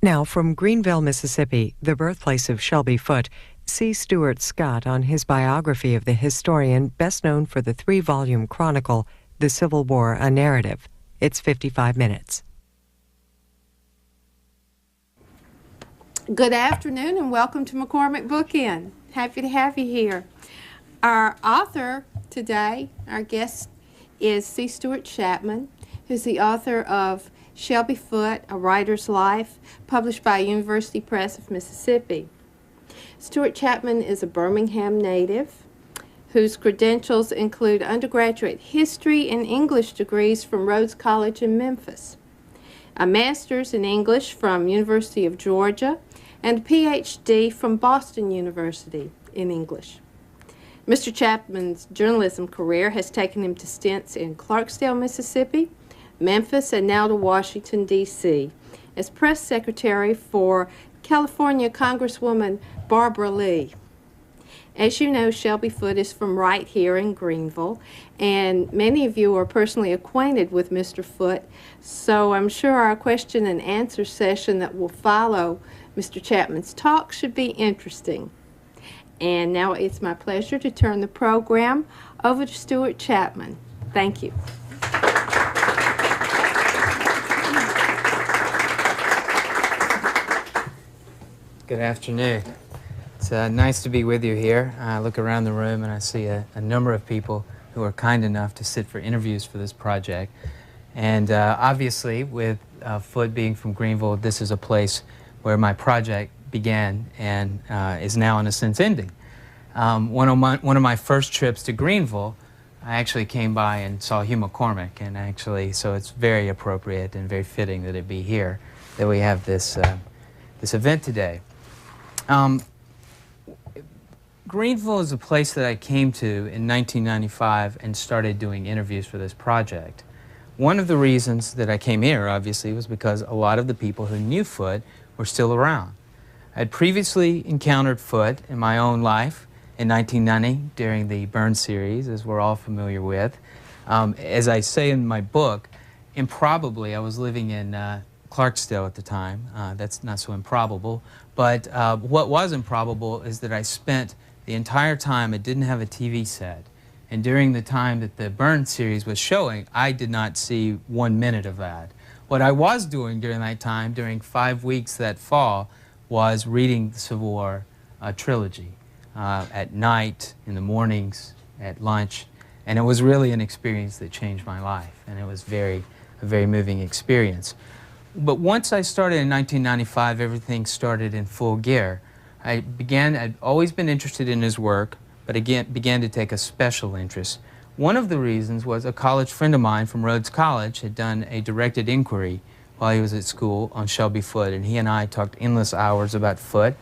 Now, from Greenville, Mississippi, the birthplace of Shelby Foote, see Stuart Scott on his biography of the historian best known for the 3-volume chronicle, The Civil War, A Narrative. It's 55 minutes. Good afternoon and welcome to McCormick Book Inn. Happy to have you here. Our author today, our guest, is C. Stuart Chapman, who's the author of Shelby Foote, A Writer's Life, published by University Press of Mississippi. Stuart Chapman is a Birmingham native whose credentials include undergraduate history and English degrees from Rhodes College in Memphis, a master's in English from University of Georgia, and a PhD from Boston University in English. Mr. Chapman's journalism career has taken him to stints in Clarksdale, Mississippi, Memphis, and now to Washington, D.C. as press secretary for California Congresswoman Barbara Lee. As you know, Shelby Foote is from right here in Greenville, and many of you are personally acquainted with Mr. Foote, so I'm sure our question and answer session that will follow Mr. Chapman's talk should be interesting. And now it's my pleasure to turn the program over to Stuart Chapman. Thank you. Good afternoon. It's nice to be with you here. I look around the room and I see a number of people who are kind enough to sit for interviews for this project. And obviously, with Foote being from Greenville, this is a place where my project began and is now, in a sense, ending. One of my first trips to Greenville, I actually came by and saw Hugh McCormick, and actually, so it's very appropriate and very fitting that it be here that we have this this event today. Greenville is a place that I came to in 1995 and started doing interviews for this project. One of the reasons that I came here, obviously, was because a lot of the people who knew Foote were still around. I had previously encountered Foote in my own life in 1990 during the Burn series, as we're all familiar with. As I say in my book, improbably, I was living in Clarksdale at the time. That's not so improbable. But what was improbable is that I spent the entire time, I didn't have a TV set. And during the time that the Burn series was showing, I did not see 1 minute of that. What I was doing during that time, during 5 weeks that fall, was reading the Civil War trilogy at night, in the mornings, at lunch. And it was really an experience that changed my life. And it was a very moving experience. But once I started in 1995, everything started in full gear. I'd always been interested in his work, but again began to take a special interest. One of the reasons was a college friend of mine from Rhodes College had done a directed inquiry while he was at school on Shelby Foote, and he and I talked endless hours about Foote.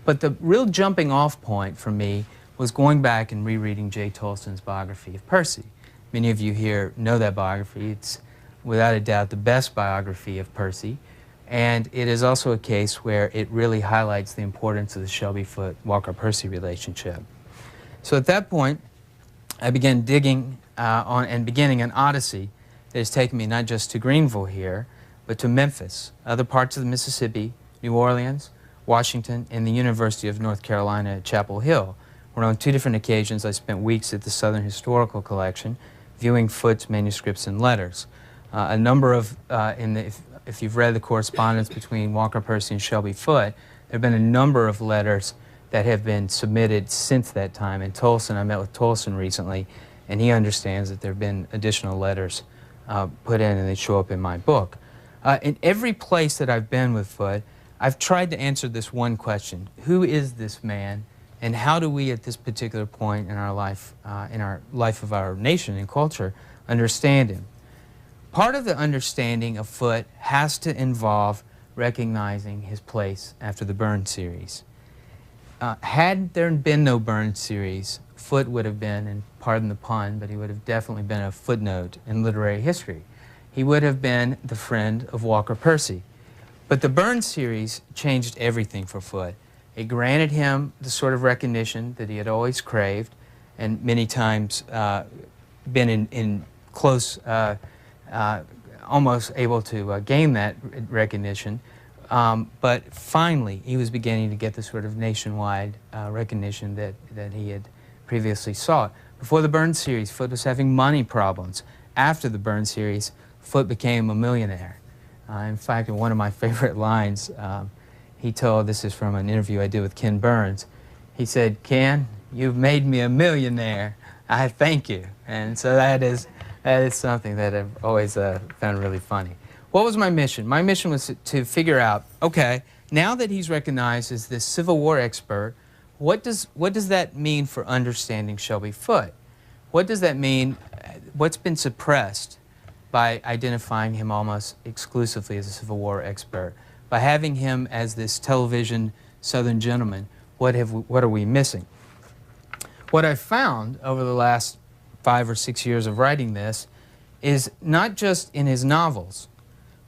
But the real jumping off point for me was going back and rereading J. Tolston's biography of Percy. Many of you here know that biography. It's without a doubt the best biography of Percy, and it is also a case where it really highlights the importance of the Shelby Foote-Walker Percy relationship. So at that point, I began digging on and beginning an odyssey that has taken me not just to Greenville here, but to Memphis, other parts of the Mississippi, New Orleans, Washington, and the University of North Carolina at Chapel Hill, where on 2 different occasions I spent weeks at the Southern Historical Collection viewing Foote's manuscripts and letters. A number of, if you've read the correspondence between Walker Percy and Shelby Foote, there have been a number of letters that have been submitted since that time. And Tolston, I met with Tolston recently, and he understands that there have been additional letters put in, and they show up in my book. In every place that I've been with Foote, I've tried to answer this one question: who is this man, and how do we, at this particular point in our life of our nation and culture, understand him? Part of the understanding of Foote has to involve recognizing his place after the Burn series. Had there been no Burn series, Foote would have been, and pardon the pun, but he would have definitely been a footnote in literary history. He would have been the friend of Walker Percy. But the Burn series changed everything for Foote. It granted him the sort of recognition that he had always craved, and many times been in close, almost able to gain that recognition But finally, he was beginning to get the sort of nationwide recognition that he had previously sought. Before the Burns series, Foote was having money problems. After the Burns series, Foote became a millionaire. In fact, in one of my favorite lines, he told, this is from an interview I did with Ken Burns, he said, "Ken, you've made me a millionaire. I thank you." And so that is something that I've always found really funny. What was my mission? My mission was to figure out, okay, now that he's recognized as this Civil War expert, what does that mean for understanding Shelby Foote? What does that mean? What's been suppressed by identifying him almost exclusively as a Civil War expert? By having him as this television Southern gentleman, what are we missing? What I found over the last 5 or 6 years of writing this is not just in his novels,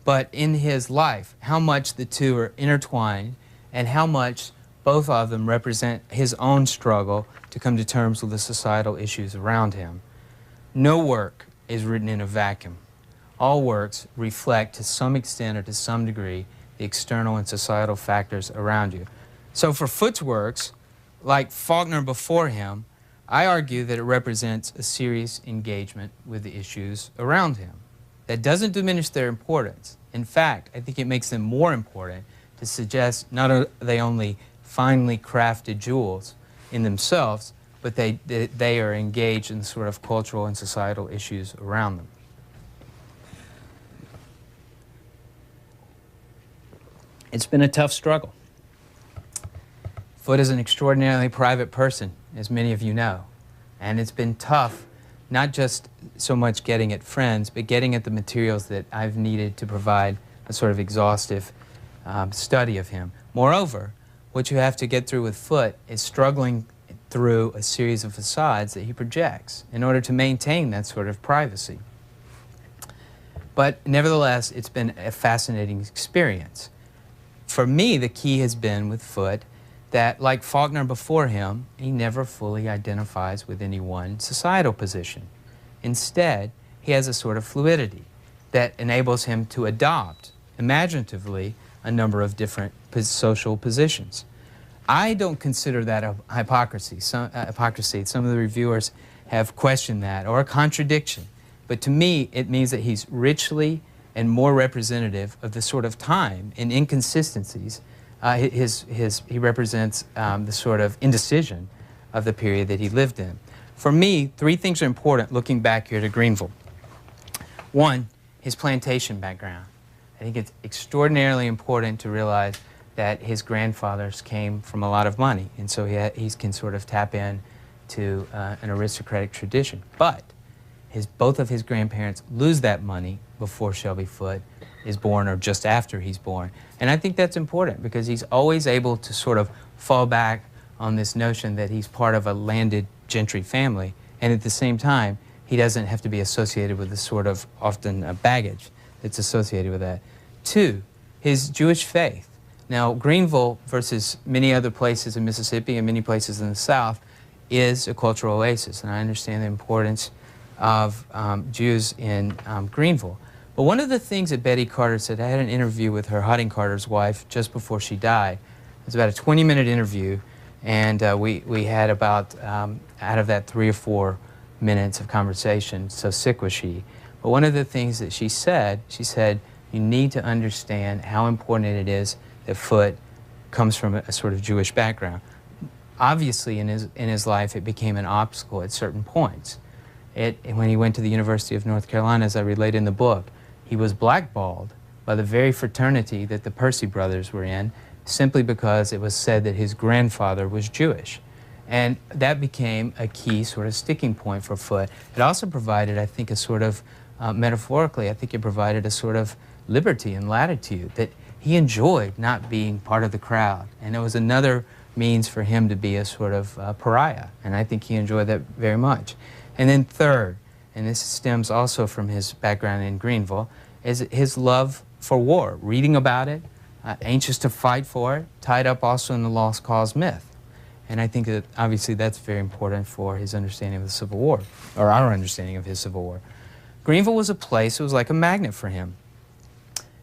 but in his life, how much the two are intertwined and how much both of them represent his own struggle to come to terms with the societal issues around him. No work is written in a vacuum. All works reflect to some extent or to some degree the external and societal factors around you. So for Foote's works, like Faulkner before him, I argue that it represents a serious engagement with the issues around him. That doesn't diminish their importance. In fact, I think it makes them more important to suggest not are they only finely crafted jewels in themselves, but they are engaged in the sort of cultural and societal issues around them. It's been a tough struggle. Foote is an extraordinarily private person, as many of you know, and it's been tough, not just so much getting at friends, but getting at the materials that I've needed to provide a sort of exhaustive study of him. Moreover, what you have to get through with Foote is struggling through a series of facades that he projects in order to maintain that sort of privacy. But nevertheless, it's been a fascinating experience. For me, the key has been with Foote that, like Faulkner before him, he never fully identifies with any one societal position. Instead, he has a sort of fluidity that enables him to adopt, imaginatively, a number of different social positions. I don't consider that a hypocrisy. Some of the reviewers have questioned that, or a contradiction. But to me, it means that he's richly and more representative of the sort of time and inconsistencies. He represents the sort of indecision of the period that he lived in. For me, 3 things are important looking back here to Greenville. One, his plantation background. I think it's extraordinarily important to realize that his grandfathers came from a lot of money, and so he can sort of tap in to an aristocratic tradition. But both of his grandparents lose that money before Shelby Foote is born or just after he's born. And I think that's important because he's always able to sort of fall back on this notion that he's part of a landed gentry family, and at the same time, he doesn't have to be associated with the sort of often baggage that's associated with that. 2, his Jewish faith. Now, Greenville versus many other places in Mississippi and many places in the South is a cultural oasis, and I understand the importance of Jews in Greenville. But one of the things that Betty Carter said, I had an interview with her, Harding Carter's wife, just before she died. It was about a 20-minute interview, and we had about, out of that, 3 or 4 minutes of conversation, so sick was she. But one of the things that she said, you need to understand how important it is that Foote comes from a sort of Jewish background. Obviously, in his life, it became an obstacle at certain points. When he went to the University of North Carolina, as I relate in the book, he was blackballed by the very fraternity that the Percy brothers were in, simply because it was said that his grandfather was Jewish. And that became a key sort of sticking point for Foote. It also provided, I think, a sort of, metaphorically, I think it provided a sort of liberty and latitude that he enjoyed not being part of the crowd. And it was another means for him to be a sort of pariah. And I think he enjoyed that very much. And then third, and this stems also from his background in Greenville, is his love for war, reading about it, anxious to fight for it, tied up also in the lost cause myth. And I think that obviously that's very important for his understanding of the Civil War, or our understanding of his Civil War. Greenville was a place, it was like a magnet for him.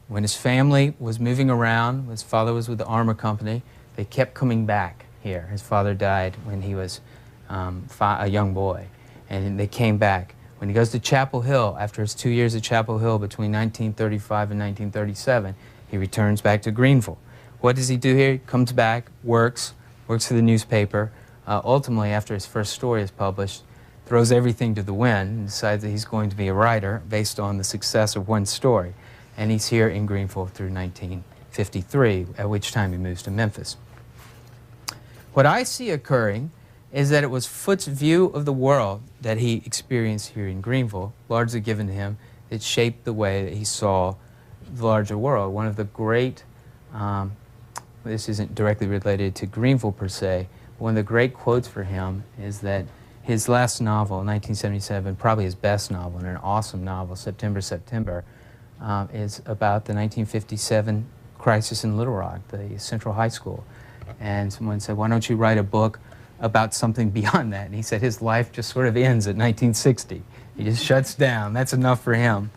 When his family was moving around, his father was with the armor company, they kept coming back here. His father died when he was a young boy, and they came back. When he goes to Chapel Hill, after his 2 years at Chapel Hill between 1935 and 1937, he returns back to Greenville. What does he do here? He comes back, works for the newspaper. Ultimately, after his first story is published, throws everything to the wind and decides that he's going to be a writer based on the success of one story. And he's here in Greenville through 1953, at which time he moves to Memphis. What I see occurring is that it was Foote's view of the world that he experienced here in Greenville, largely given to him, that shaped the way that he saw the larger world. One of the great, this isn't directly related to Greenville per se, but one of the great quotes for him is that his last novel, 1977, probably his best novel, and an awesome novel, September, is about the 1957 crisis in Little Rock, the Central High School. And someone said, why don't you write a book about something beyond that? And he said his life just sort of ends at 1960. He just shuts down. That's enough for him.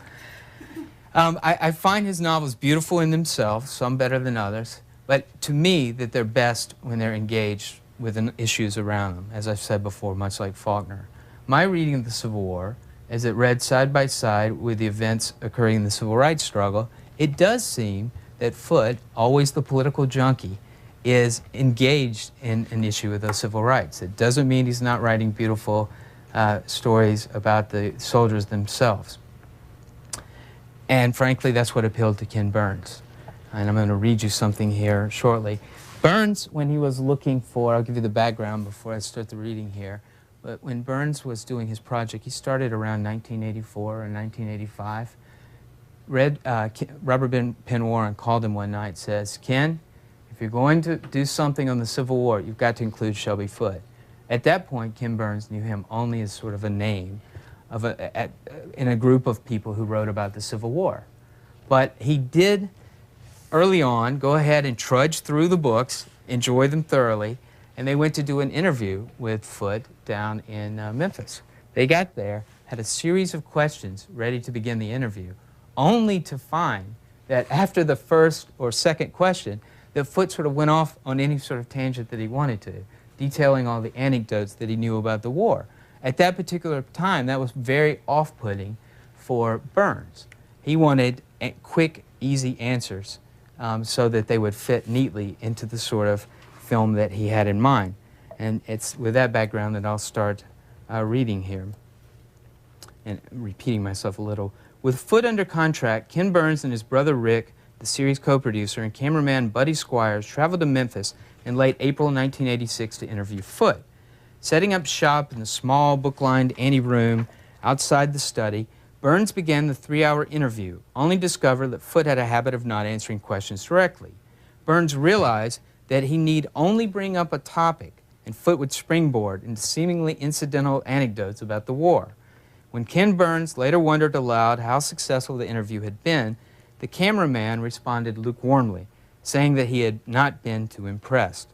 I find his novels beautiful in themselves, some better than others, but to me that they're best when they're engaged with the issues around them, as I've said before, much like Faulkner. My reading of the Civil War, as it read side by side with the events occurring in the Civil Rights struggle, it does seem that Foote, always the political junkie, is engaged in an issue with those civil rights. It doesn't mean he's not writing beautiful stories about the soldiers themselves. And frankly, that's what appealed to Ken Burns. And I'm going to read you something here shortly. Burns, when he was looking for, I'll give you the background before I start the reading here, but when Burns was doing his project, he started around 1984 or 1985. Robert Penn Warren called him one night, says, Ken, if you're going to do something on the Civil War, you've got to include Shelby Foote. At that point, Ken Burns knew him only as sort of a name of in a group of people who wrote about the Civil War. But he did, early on, go ahead and trudge through the books, enjoy them thoroughly, and they went to do an interview with Foote down in Memphis. They got there, had a series of questions ready to begin the interview, only to find that after the first or second question, that Foote sort of went off on any sort of tangent that he wanted to, detailing all the anecdotes that he knew about the war. At that particular time, that was very off-putting for Burns. He wanted quick, easy answers so that they would fit neatly into the sort of film that he had in mind. And it's with that background that I'll start reading here and repeating myself a little. With Foote under contract, Ken Burns and his brother Rick, the series co-producer, and cameraman Buddy Squires traveled to Memphis in late April 1986 to interview Foote. Setting up shop in the small, book-lined anteroom outside the study, Burns began the 3-hour interview, only to discover that Foote had a habit of not answering questions directly. Burns realized that he need only bring up a topic, and Foote would springboard into seemingly incidental anecdotes about the war. When Ken Burns later wondered aloud how successful the interview had been, the cameraman responded lukewarmly, saying that he had not been too impressed.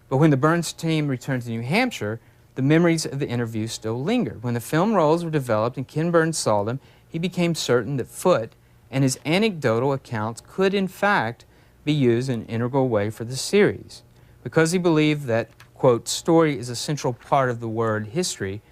But when the Burns team returned to New Hampshire, the memories of the interview still lingered. When the film rolls were developed and Ken Burns saw them, he became certain that Foote and his anecdotal accounts could, in fact, be used in an integral way for the series. Because he believed that, quote, story is a central part of the word history,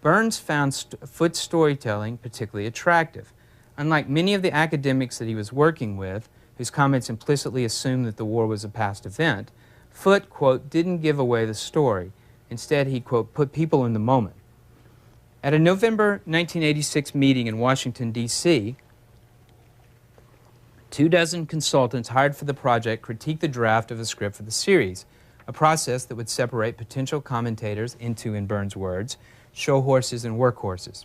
Burns found Foote's storytelling particularly attractive. Unlike many of the academics that he was working with, whose comments implicitly assumed that the war was a past event, Foote, quote, didn't give away the story. Instead, he, quote, put people in the moment. At a November 1986 meeting in Washington, D.C., 24 consultants hired for the project critiqued the draft of a script for the series, a process that would separate potential commentators into, in Burns' words, show horses and workhorses.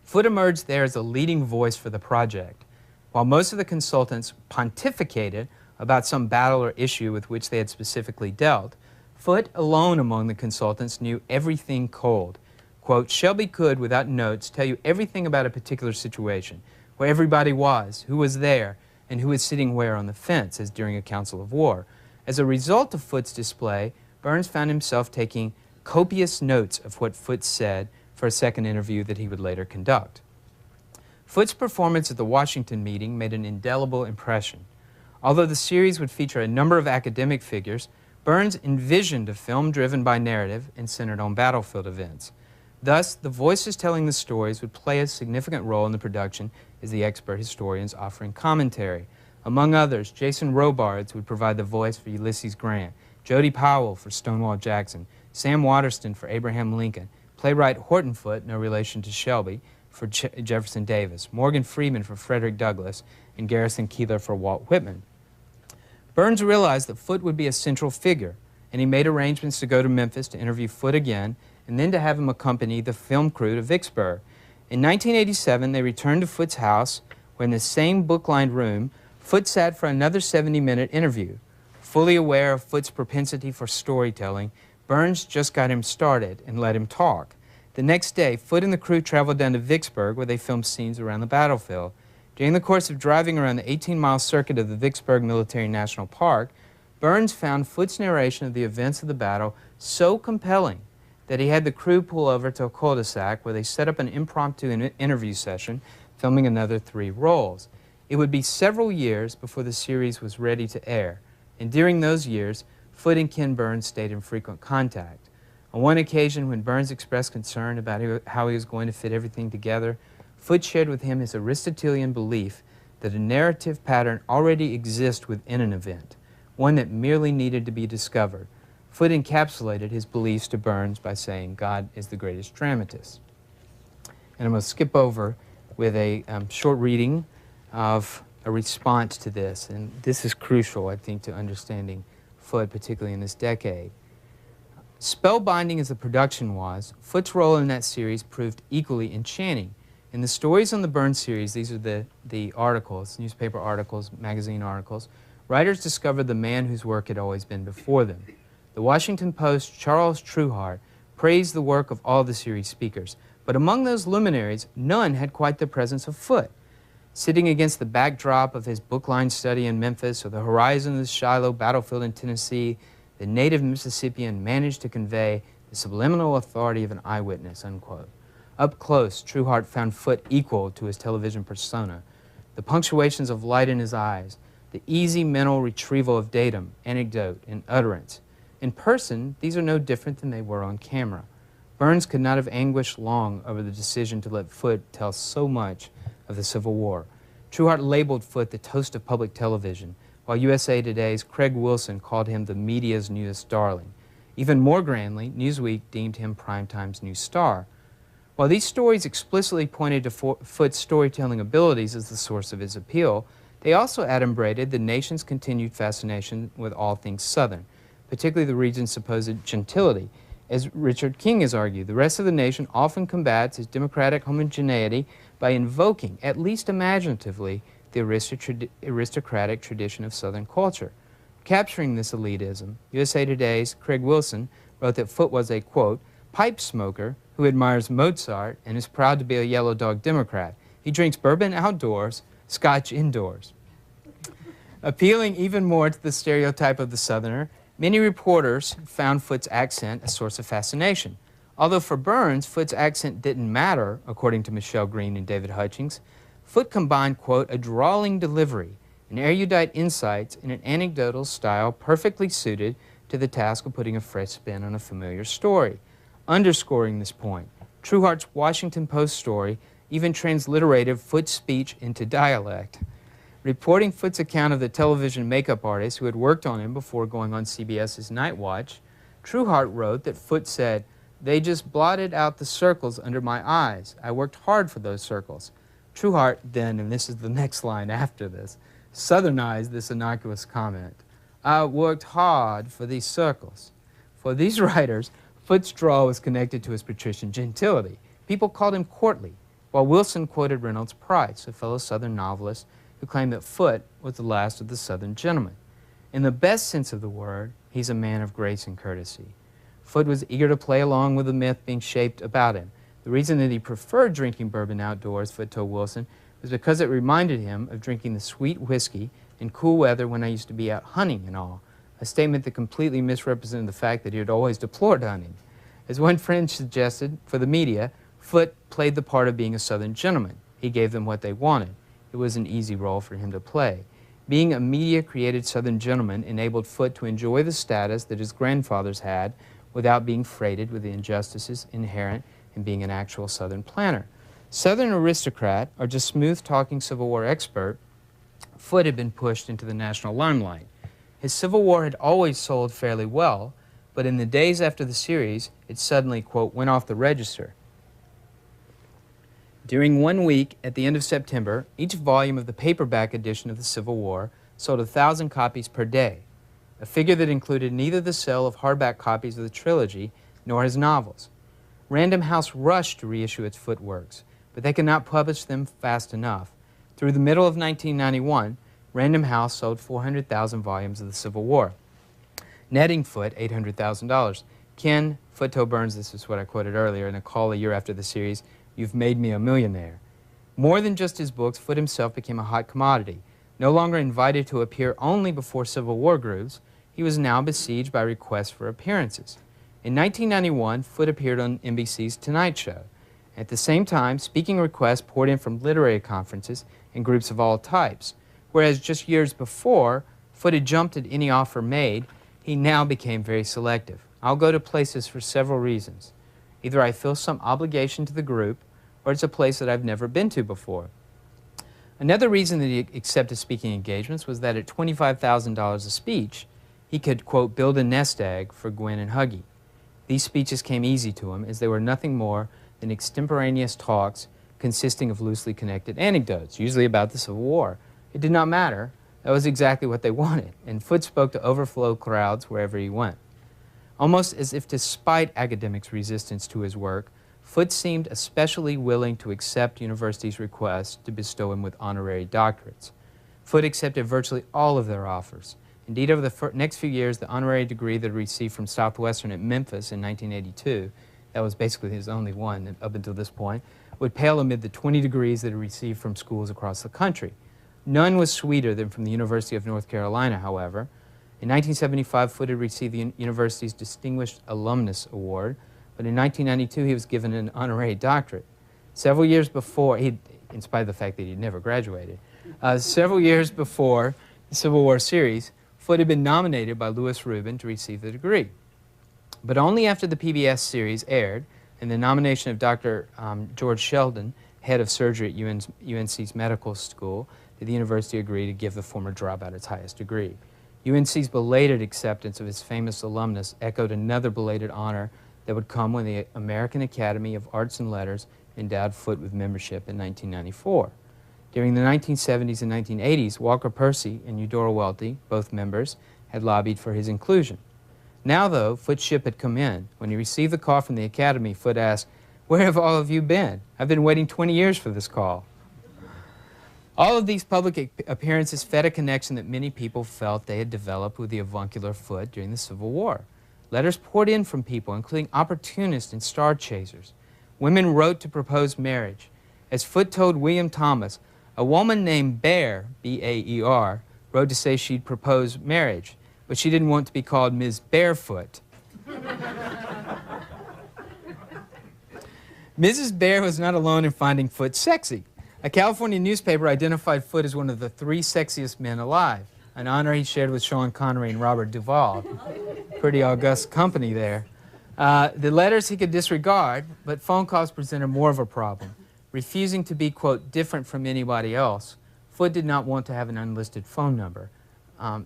Foote emerged there as a leading voice for the project. While most of the consultants pontificated about some battle or issue with which they had specifically dealt, Foote, alone among the consultants, knew everything cold. Quote, Shelby could, without notes, tell you everything about a particular situation, where everybody was, who was there, and who was sitting where on the fence, as during a council of war. As a result of Foote's display, Burns found himself taking copious notes of what Foote said for a second interview that he would later conduct. Foote's performance at the Washington meeting made an indelible impression. Although the series would feature a number of academic figures, Burns envisioned a film driven by narrative and centered on battlefield events. Thus, the voices telling the stories would play a significant role in the production as the expert historians offering commentary. Among others, Jason Robards would provide the voice for Ulysses Grant, Jody Powell for Stonewall Jackson, Sam Waterston for Abraham Lincoln, playwright Horton Foote, no relation to Shelby, for Jefferson Davis, Morgan Freeman for Frederick Douglass, and Garrison Keillor for Walt Whitman. Burns realized that Foote would be a central figure, and he made arrangements to go to Memphis to interview Foote again, and then to have him accompany the film crew to Vicksburg. In 1987, they returned to Foote's house, where in the same book-lined room, Foote sat for another 70-minute interview. Fully aware of Foote's propensity for storytelling, Burns just got him started and let him talk. The next day, Foote and the crew traveled down to Vicksburg, where they filmed scenes around the battlefield. During the course of driving around the 18-mile circuit of the Vicksburg Military National Park, Burns found Foote's narration of the events of the battle so compelling that he had the crew pull over to a cul-de-sac where they set up an impromptu interview session, filming another 3 rolls. It would be several years before the series was ready to air, and during those years, Foote and Ken Burns stayed in frequent contact. On one occasion, when Burns expressed concern about how he was going to fit everything together, Foote shared with him his Aristotelian belief that a narrative pattern already exists within an event, one that merely needed to be discovered. Foote encapsulated his beliefs to Burns by saying, "God is the greatest dramatist." And I'm going to skip over with a short reading of a response to this, and this is crucial, I think, to understanding Foote, particularly in this decade. Spellbinding as the production was, Foote's role in that series proved equally enchanting. In the stories on the Burns series, these are the articles, newspaper articles, magazine articles, writers discovered the man whose work had always been before them. The Washington Post's Charles Trueheart praised the work of all the series speakers, but among those luminaries, none had quite the presence of Foote. Sitting against the backdrop of his book-lined study in Memphis or the horizon of the Shiloh battlefield in Tennessee, the native Mississippian managed to convey the subliminal authority of an eyewitness, unquote. Up close, Trueheart found Foote equal to his television persona. The punctuations of light in his eyes, the easy mental retrieval of datum, anecdote, and utterance. In person, these are no different than they were on camera. Burns could not have anguished long over the decision to let Foote tell so much of the Civil War. Trueheart labeled Foote the toast of public television, while USA Today's Craig Wilson called him the media's newest darling. Even more grandly, Newsweek deemed him Primetime's new star. While these stories explicitly pointed to Foote's storytelling abilities as the source of his appeal, they also adumbrated the nation's continued fascination with all things Southern, particularly the region's supposed gentility. As Richard King has argued, the rest of the nation often combats its democratic homogeneity by invoking, at least imaginatively, the aristocratic tradition of Southern culture. Capturing this elitism, USA Today's Craig Wilson wrote that Foote was a, quote, pipe smoker who admires Mozart and is proud to be a yellow dog Democrat. He drinks bourbon outdoors, scotch indoors. Appealing even more to the stereotype of the Southerner, many reporters found Foote's accent a source of fascination. Although for Burns, Foote's accent didn't matter, according to Michelle Green and David Hutchings, Foote combined, quote, a drawling delivery and erudite insights in an anecdotal style perfectly suited to the task of putting a fresh spin on a familiar story. Underscoring this point, Trueheart's Washington Post story even transliterated Foote's speech into dialect. Reporting Foote's account of the television makeup artist who had worked on him before going on CBS's Night Watch, Trueheart wrote that Foote said, "They just blotted out the circles under my eyes. I worked hard for those circles." Trueheart then, and this is the next line after this, Southernized this innocuous comment. "I worked hard for these circles." For these writers, Foote's drawl was connected to his patrician gentility. People called him courtly, while Wilson quoted Reynolds Price, a fellow Southern novelist, who claimed that Foote was the last of the Southern gentlemen. In the best sense of the word, he's a man of grace and courtesy. Foote was eager to play along with the myth being shaped about him. The reason that he preferred drinking bourbon outdoors, Foote told Wilson, was because it reminded him of drinking the sweet whiskey in cool weather when I used to be out hunting and all, a statement that completely misrepresented the fact that he had always deplored hunting. As one friend suggested, for the media, Foote played the part of being a Southern gentleman. He gave them what they wanted. It was an easy role for him to play. Being a media-created Southern gentleman enabled Foote to enjoy the status that his grandfathers had without being freighted with the injustices inherent in being an actual Southern planter. Southern aristocrat, or just smooth-talking Civil War expert, Foote had been pushed into the national limelight. His Civil War had always sold fairly well, but in the days after the series, it suddenly, quote, went off the register. During 1 week, at the end of September, each volume of the paperback edition of the Civil War sold 1,000 copies per day, a figure that included neither the sale of hardback copies of the trilogy nor his novels. Random House rushed to reissue its Foote works, but they could not publish them fast enough. Through the middle of 1991, Random House sold 400,000 volumes of the Civil War, netting Foote $800,000. Ken Foote-Burns, this is what I quoted earlier, in a call a year after the series, "You've made me a millionaire." More than just his books, Foote himself became a hot commodity. No longer invited to appear only before Civil War groups, he was now besieged by requests for appearances. In 1991, Foote appeared on NBC's Tonight Show. At the same time, speaking requests poured in from literary conferences and groups of all types. Whereas just years before, Foote had jumped at any offer made, he now became very selective. "I'll go to places for several reasons. Either I feel some obligation to the group, or it's a place that I've never been to before." Another reason that he accepted speaking engagements was that at $25,000 a speech, he could, quote, build a nest egg for Gwen and Huggy. These speeches came easy to him, as they were nothing more than extemporaneous talks consisting of loosely connected anecdotes, usually about the Civil War. It did not matter. That was exactly what they wanted, and Foote spoke to overflow crowds wherever he went. Almost as if to spite academics' resistance to his work, Foote seemed especially willing to accept universities' requests to bestow him with honorary doctorates. Foote accepted virtually all of their offers. Indeed, over the next few years, the honorary degree that he received from Southwestern at Memphis in 1982, that was basically his only one up until this point, would pale amid the 20 degrees that he received from schools across the country. None was sweeter than from the University of North Carolina, however. In 1975, Foote had received the university's Distinguished Alumnus Award, but in 1992 he was given an honorary doctorate. Several years before, in spite of the fact that he'd never graduated, several years before the Civil War series, Foote had been nominated by Louis Rubin to receive the degree. But only after the PBS series aired and the nomination of Dr. George Sheldon, head of surgery at UNC's medical school, did the university agree to give the former dropout its highest degree. UNC's belated acceptance of his famous alumnus echoed another belated honor that would come when the American Academy of Arts and Letters endowed Foote with membership in 1994. During the 1970s and 1980s, Walker Percy and Eudora Welty, both members, had lobbied for his inclusion. Now, though, Foote's ship had come in. When he received the call from the Academy, Foote asked, "Where have all of you been? I've been waiting 20 years for this call." All of these public appearances fed a connection that many people felt they had developed with the avuncular Foote during the Civil War. Letters poured in from people, including opportunists and star chasers. Women wrote to propose marriage. As Foote told William Thomas, a woman named Bear, B-A-E-R, wrote to say she'd propose marriage, but she didn't want to be called Ms. Barefoot. Mrs. Bear was not alone in finding Foote sexy. A California newspaper identified Foote as one of the 3 sexiest men alive, an honor he shared with Sean Connery and Robert Duvall. Pretty august company there. The letters he could disregard, but phone calls presented more of a problem. Refusing to be, quote, different from anybody else, Foote did not want to have an unlisted phone number.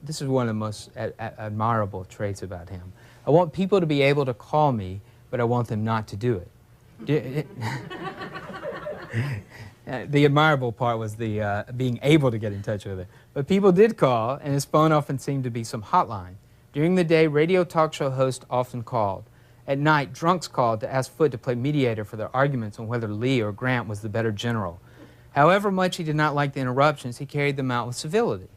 This is one of the most admirable traits about him. I want people to be able to call me, but I want them not to do it. The admirable part was the being able to get in touch with it. But people did call, and his phone often seemed to be some hotline. During the day, radio talk show hosts often called. At night, drunks called to ask Foote to play mediator for their arguments on whether Lee or Grant was the better general. However much he did not like the interruptions, he carried them out with civility.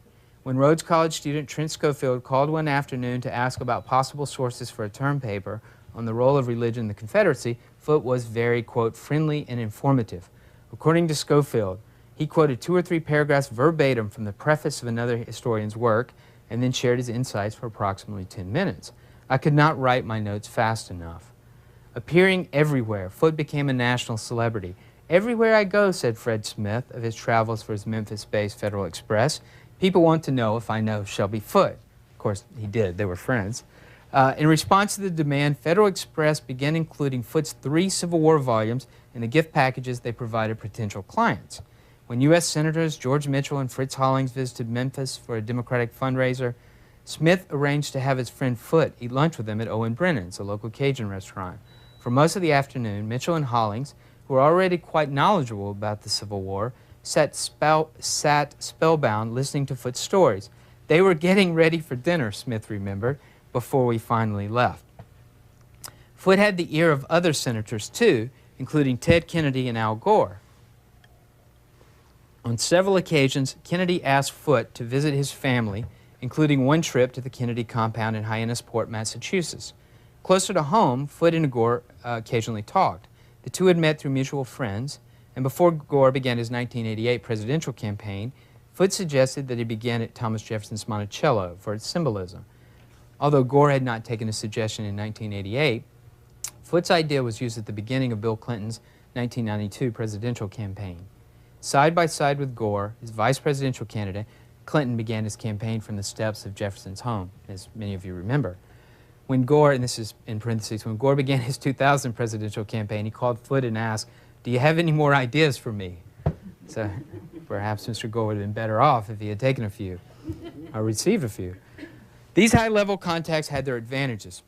When Rhodes College student Trent Schofield called one afternoon to ask about possible sources for a term paper on the role of religion in the Confederacy, Foote was very, quote, friendly and informative. According to Schofield, he quoted 2 or 3 paragraphs verbatim from the preface of another historian's work and then shared his insights for approximately 10 minutes. I could not write my notes fast enough. Appearing everywhere, Foote became a national celebrity. "Everywhere I go," said Fred Smith of his travels for his Memphis-based Federal Express, "people want to know if I know Shelby Foote." Of course, he did. They were friends. In response to the demand, Federal Express began including Foote's 3 Civil War volumes in the gift packages they provided potential clients. When U.S. Senators George Mitchell and Fritz Hollings visited Memphis for a Democratic fundraiser, Smith arranged to have his friend Foote eat lunch with them at Owen Brennan's, a local Cajun restaurant. For most of the afternoon, Mitchell and Hollings, who were already quite knowledgeable about the Civil War, sat spellbound listening to Foote's stories. They were getting ready for dinner, Smith remembered, before we finally left. Foote had the ear of other senators, too, including Ted Kennedy and Al Gore. On several occasions, Kennedy asked Foote to visit his family, including one trip to the Kennedy compound in Hyannisport, Massachusetts. Closer to home, Foote and Gore occasionally talked. The two had met through mutual friends, and before Gore began his 1988 presidential campaign, Foote suggested that he begin at Thomas Jefferson's Monticello for its symbolism. Although Gore had not taken his suggestion in 1988, Foote's idea was used at the beginning of Bill Clinton's 1992 presidential campaign. Side by side with Gore, his vice presidential candidate, Clinton began his campaign from the steps of Jefferson's home, as many of you remember. When Gore, and this is in parentheses, when Gore began his 2000 presidential campaign, he called Foote and asked, "Do you have any more ideas for me?" So perhaps Mr. Gore would have been better off if he had taken a few, or received a few. These high-level contacts had their advantages.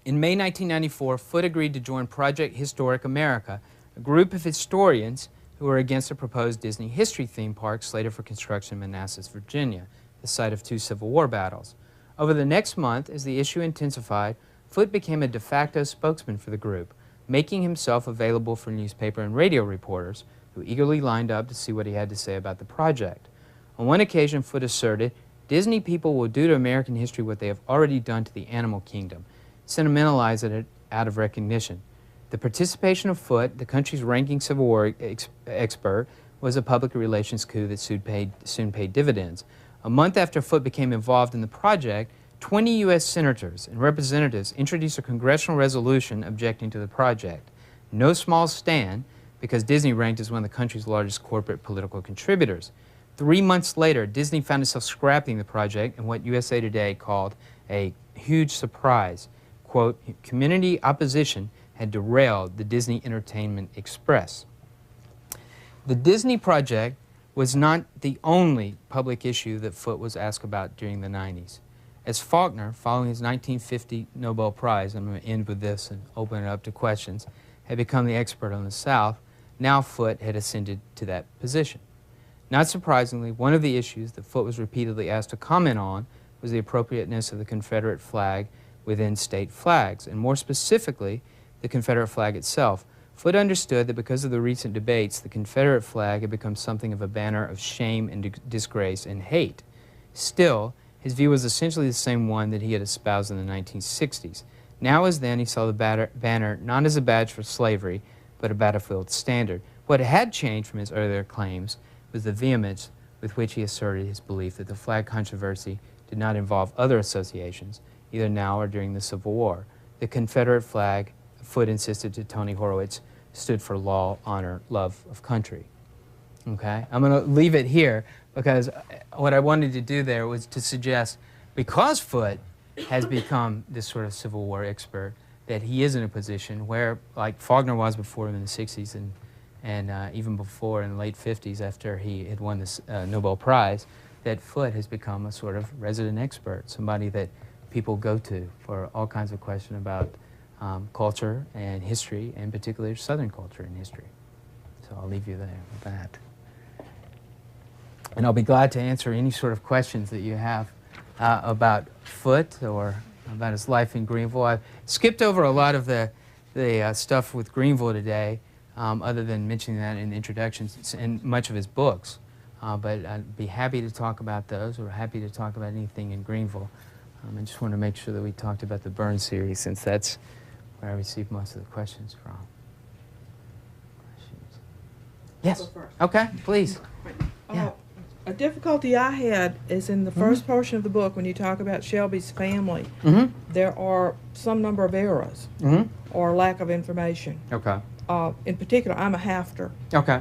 In May 1994, Foote agreed to join Project Historic America, a group of historians who were against a proposed Disney history theme park slated for construction in Manassas, Virginia, the site of 2 Civil War battles. Over the next month, as the issue intensified, Foote became a de facto spokesman for the group, making himself available for newspaper and radio reporters who eagerly lined up to see what he had to say about the project. On one occasion, Foote asserted, "Disney people will do to American history what they have already done to the animal kingdom, sentimentalize it out of recognition." The participation of Foote, the country's ranking Civil War expert, was a public relations coup that soon paid dividends. A month after Foote became involved in the project, 20 U.S. senators and representatives introduced a congressional resolution objecting to the project. No small stand, because Disney ranked as one of the country's largest corporate political contributors. 3 months later, Disney found itself scrapping the project in what USA Today called a huge surprise. Quote, "Community opposition had derailed the Disney Entertainment Express." The Disney project was not the only public issue that Foote was asked about during the 90s. As Faulkner, following his 1950 Nobel Prize, I'm going to end with this and open it up to questions, had become the expert on the South, now Foote had ascended to that position. Not surprisingly, one of the issues that Foote was repeatedly asked to comment on was the appropriateness of the Confederate flag within state flags, and more specifically, the Confederate flag itself. Foote understood that because of the recent debates, the Confederate flag had become something of a banner of shame and disgrace and hate. Still, his view was essentially the same one that he had espoused in the 1960s. Now as then, he saw the banner not as a badge for slavery, but a battlefield standard. What had changed from his earlier claims was the vehemence with which he asserted his belief that the flag controversy did not involve other associations, either now or during the Civil War. The Confederate flag, Foote insisted to Tony Horowitz, stood for law, honor, love of country. Okay? I'm going to leave it here because what I wanted to do there was to suggest, because Foote has become this sort of Civil War expert, that he is in a position where, like Faulkner was before him in the 60s and even before in the late 50s after he had won this Nobel Prize, that Foote has become a sort of resident expert, somebody that people go to for all kinds of questions about culture and history, and particularly Southern culture and history. So I'll leave you there with that. And I'll be glad to answer any sort of questions that you have about Foote or about his life in Greenville. I've skipped over a lot of the stuff with Greenville today, other than mentioning that in introductions and much of his books. But I'd be happy to talk about those, or happy to talk about anything in Greenville. I just want to make sure that we talked about the Burns series, since that's where I received most of the questions from. Questions? Yes? Okay, please. Yeah. A difficulty I had is in the first portion of the book, when you talk about Shelby's family, there are some number of errors or lack of information. Okay. In particular, I'm a Hafter. Okay.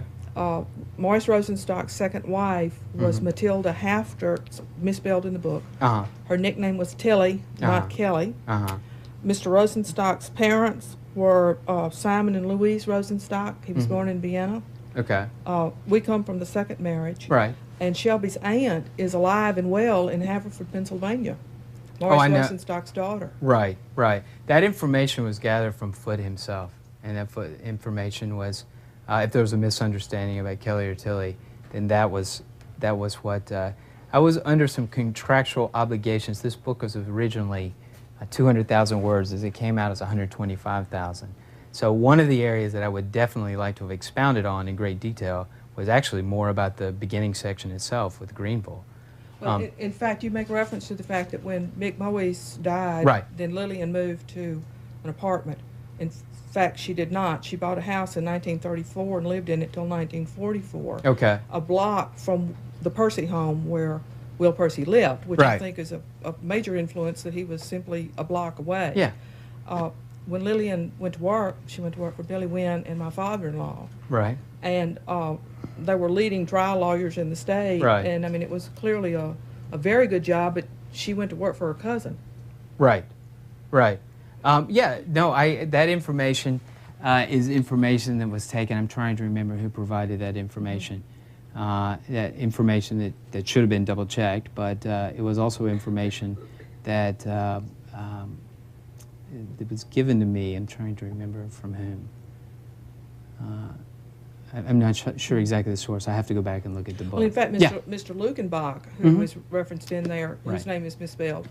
Maurice Rosenstock's second wife was Matilda Hafter, it's misspelled in the book. Uh-huh. Her nickname was Tilly, not Kelly. Uh-huh. Mr. Rosenstock's parents were Simon and Louise Rosenstock. He was born in Vienna. Okay. We come from the second marriage. Right. And Shelby's aunt is alive and well in Haverford, Pennsylvania. Maurice Rosenstock's daughter. Right, right. That information was gathered from Foote himself, and that information was, if there was a misunderstanding about Kelly or Tilly, then that was what, I was under some contractual obligations. This book was originally 200,000 words. As it came out as 125,000. So one of the areas that I would definitely like to have expounded on in great detail was actually more about the beginning section itself with Greenville. Well, in fact, you make reference to the fact that when Mick Moise died, then Lillian moved to an apartment. In fact, she did not. She bought a house in 1934 and lived in it till 1944. Okay. A block from the Percy home where Will Percy lived, which I think is a major influence that he was simply a block away. Yeah. When Lillian went to work, she went to work for Billy Wynn and my father-in-law. Right. And they were leading trial lawyers in the state. Right. And I mean, it was clearly a very good job, but she went to work for her cousin. Right. Right. Yeah, no, that information is information that was taken. I'm trying to remember who provided that information. That information that should have been double-checked, but it was also information that it was given to me. I'm trying to remember from whom. I'm not sure exactly the source. I have to go back and look at the book. Well, in fact, Mr. Lukenbach, who was referenced in there, whose name is misspelled,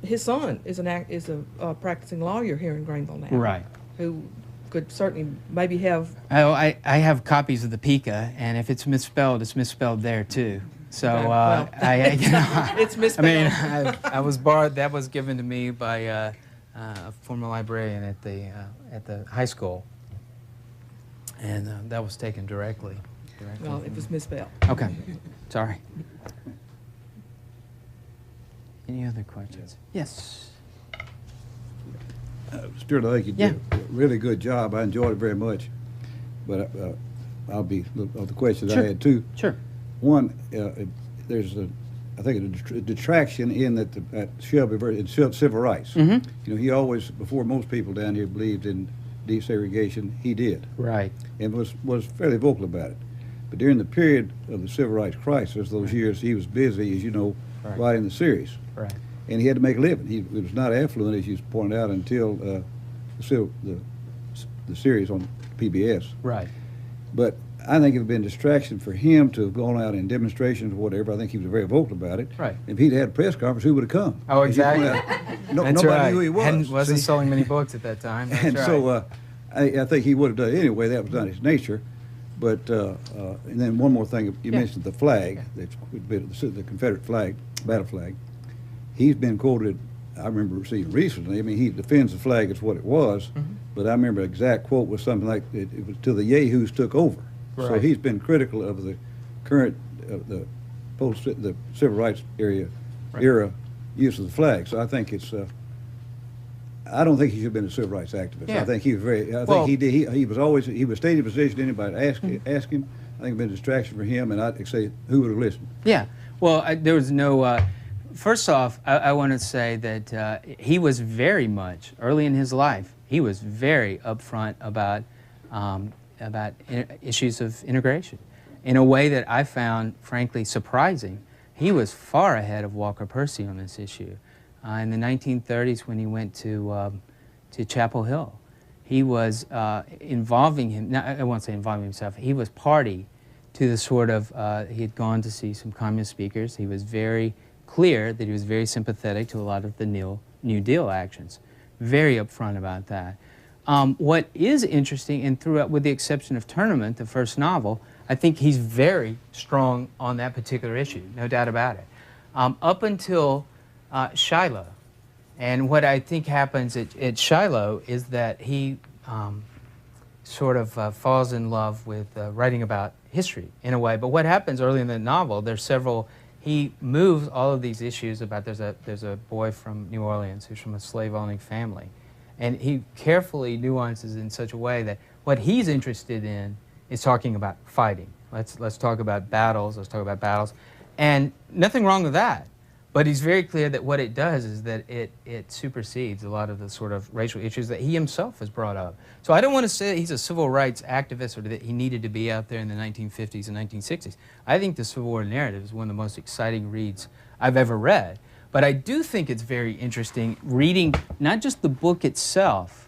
his son is a practicing lawyer here in Greenville now. Right. Who could certainly maybe have... Oh, I have copies of the Pica, and if it's misspelled there too. So well, it's misspelled. I mean, I was borrowed. That was given to me by a former librarian at the high school, and that was taken directly. Well, it was misspelled. Okay, sorry. Any other questions? Yes. Stuart, I think you did a really good job. I enjoyed it very much. But I'll be of the questions I had two. Sure. One, there's I think a detraction in that at Shelby in civil rights. You know, he always, before most people down here believed in desegregation, he did. Right. And was fairly vocal about it. But during the period of the civil rights crisis, those years, he was busy, as you know, writing the series. Right. And he had to make a living. He was not affluent, as you pointed out, until the series on PBS. Right. But I think it would have been a distraction for him to have gone out in demonstrations or whatever. I think he was very vocal about it. Right. If he'd had a press conference, who would have come? Oh, exactly. Nobody knew who he was. Wasn't selling many books at that time. That's and right. so I think he would have done it anyway. That was not his nature. But and then one more thing, you mentioned the flag, the Confederate flag, battle flag. He's been quoted, I remember seeing recently, I mean, he defends the flag as what it was, but I remember an exact quote was something like, it was till the Yahoos took over. Right. So he's been critical of the current, the civil rights era use of the flag. So I think it's, I don't think he should have been a civil rights activist. Yeah. I think he was he was always, he was stating a position, anybody ask him, I think it'd been a distraction for him, and I'd say, who would have listened? Yeah, well, there was no, first off, I want to say that he was very much, early in his life, he was very upfront about issues of integration in a way that I found, frankly, surprising. He was far ahead of Walker Percy on this issue. In the 1930s, when he went to Chapel Hill, he was involving him, no, I won't say involving himself, he was party to the sort of, he had gone to see some communist speakers. He was very clear that he was very sympathetic to a lot of the New Deal actions. Very upfront about that. What is interesting, and throughout, with the exception of Tournament, the first novel, I think he's very strong on that particular issue, no doubt about it. Up until Shiloh, and what I think happens at Shiloh is that he sort of falls in love with writing about history in a way. But what happens early in the novel, there's several, he moves all of these issues about, there's a boy from New Orleans who's from a slave-owning family. And he carefully nuances in such a way that what he's interested in is talking about fighting. Let's talk about battles. Let's talk about battles, and nothing wrong with that. But he's very clear that what it does is that it supersedes a lot of the sort of racial issues that he himself has brought up. So I don't want to say that he's a civil rights activist or that he needed to be out there in the 1950s and 1960s. I think the Civil War narrative is one of the most exciting reads I've ever read. But I do think it's very interesting reading not just the book itself,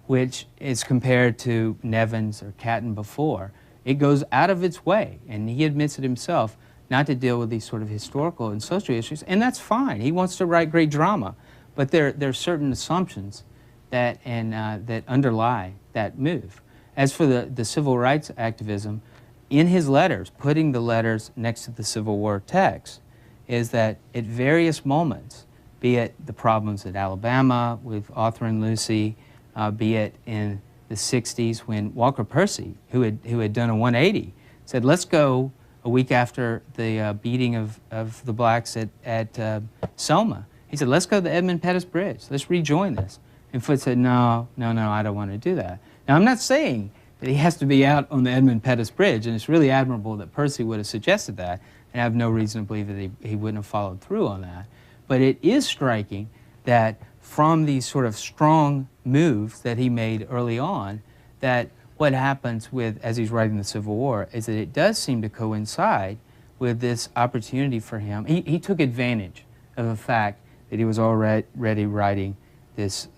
which is compared to Nevins or Catton before. It goes out of its way, and he admits it himself, not to deal with these sort of historical and social issues, and that's fine. He wants to write great drama, but there are certain assumptions that that underlie that move. As for the civil rights activism, in his letters, putting the letters next to the Civil War text, is that at various moments, be it the problems at Alabama with Arthur and Lucy, be it in the 60s when Walker Percy, who had done a 180, said, let's go a week after the beating of the blacks at Selma. He said, let's go to the Edmund Pettus Bridge. Let's rejoin this. And Foote said, no, I don't want to do that. Now, I'm not saying that he has to be out on the Edmund Pettus Bridge, and it's really admirable that Percy would have suggested that, and I have no reason to believe that he wouldn't have followed through on that. But it is striking that from these sort of strong moves that he made early on, that what happens with, as he's writing the Civil War, is that it does seem to coincide with this opportunity for him. He took advantage of the fact that he was already writing this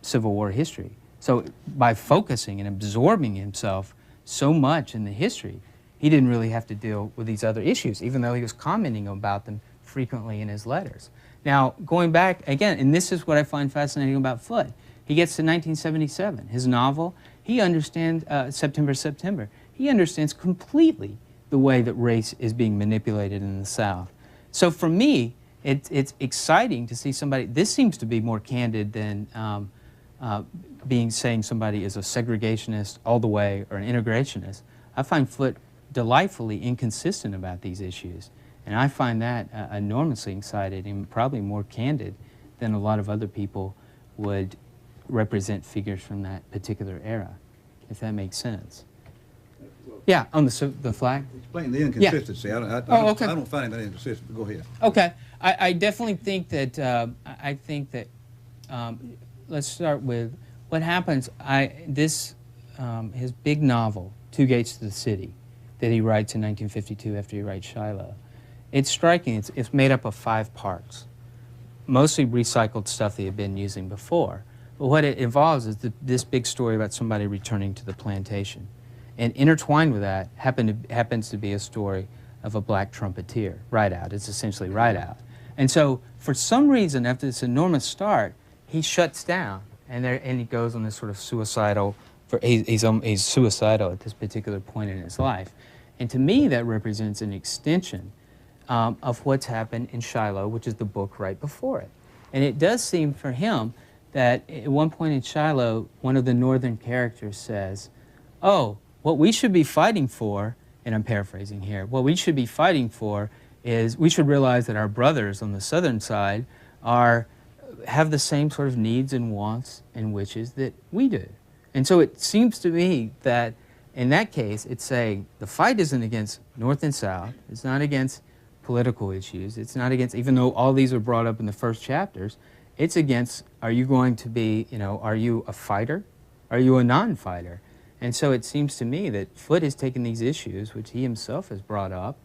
Civil War history. So by focusing and absorbing himself so much in the history, he didn't really have to deal with these other issues, even though he was commenting about them frequently in his letters. Now, going back again, and this is what I find fascinating about Foote, he gets to 1977, his novel, he understands, September, he understands completely the way that race is being manipulated in the South. So for me, it's exciting to see somebody, this seems to be more candid than saying somebody is a segregationist all the way or an integrationist. I find Foote delightfully inconsistent about these issues. And I find that enormously exciting and probably more candid than a lot of other people would represent figures from that particular era, if that makes sense. Yeah, on the flag? Explain the inconsistency. Yeah. Okay. I don't find that inconsistent, but go ahead. Okay. I definitely think that, let's start with what happens. His big novel, Two Gates to the City, that he writes in 1952 after he writes Shiloh, it's striking. It's made up of 5 parts, mostly recycled stuff that he had been using before. But what it involves is this big story about somebody returning to the plantation. And intertwined with that happens to be a story of a black trumpeter, Rideout. It's essentially Rideout. And so for some reason, after this enormous start, he shuts down and he goes on this sort of suicidal, he's suicidal at this particular point in his life. And to me, that represents an extension of what's happened in Shiloh, which is the book right before it. And it does seem for him that at one point in Shiloh, one of the northern characters says, oh, what we should be fighting for, and I'm paraphrasing here, what we should be fighting for is we should realize that our brothers on the southern side have the same sort of needs and wants and wishes that we do. And so it seems to me that in that case, it's saying the fight isn't against North and South, it's not against political issues, it's not against, even though all these are brought up in the first chapters, it's against, are you going to be, are you a fighter? Are you a non-fighter? And so it seems to me that Foote has taken these issues, which he himself has brought up,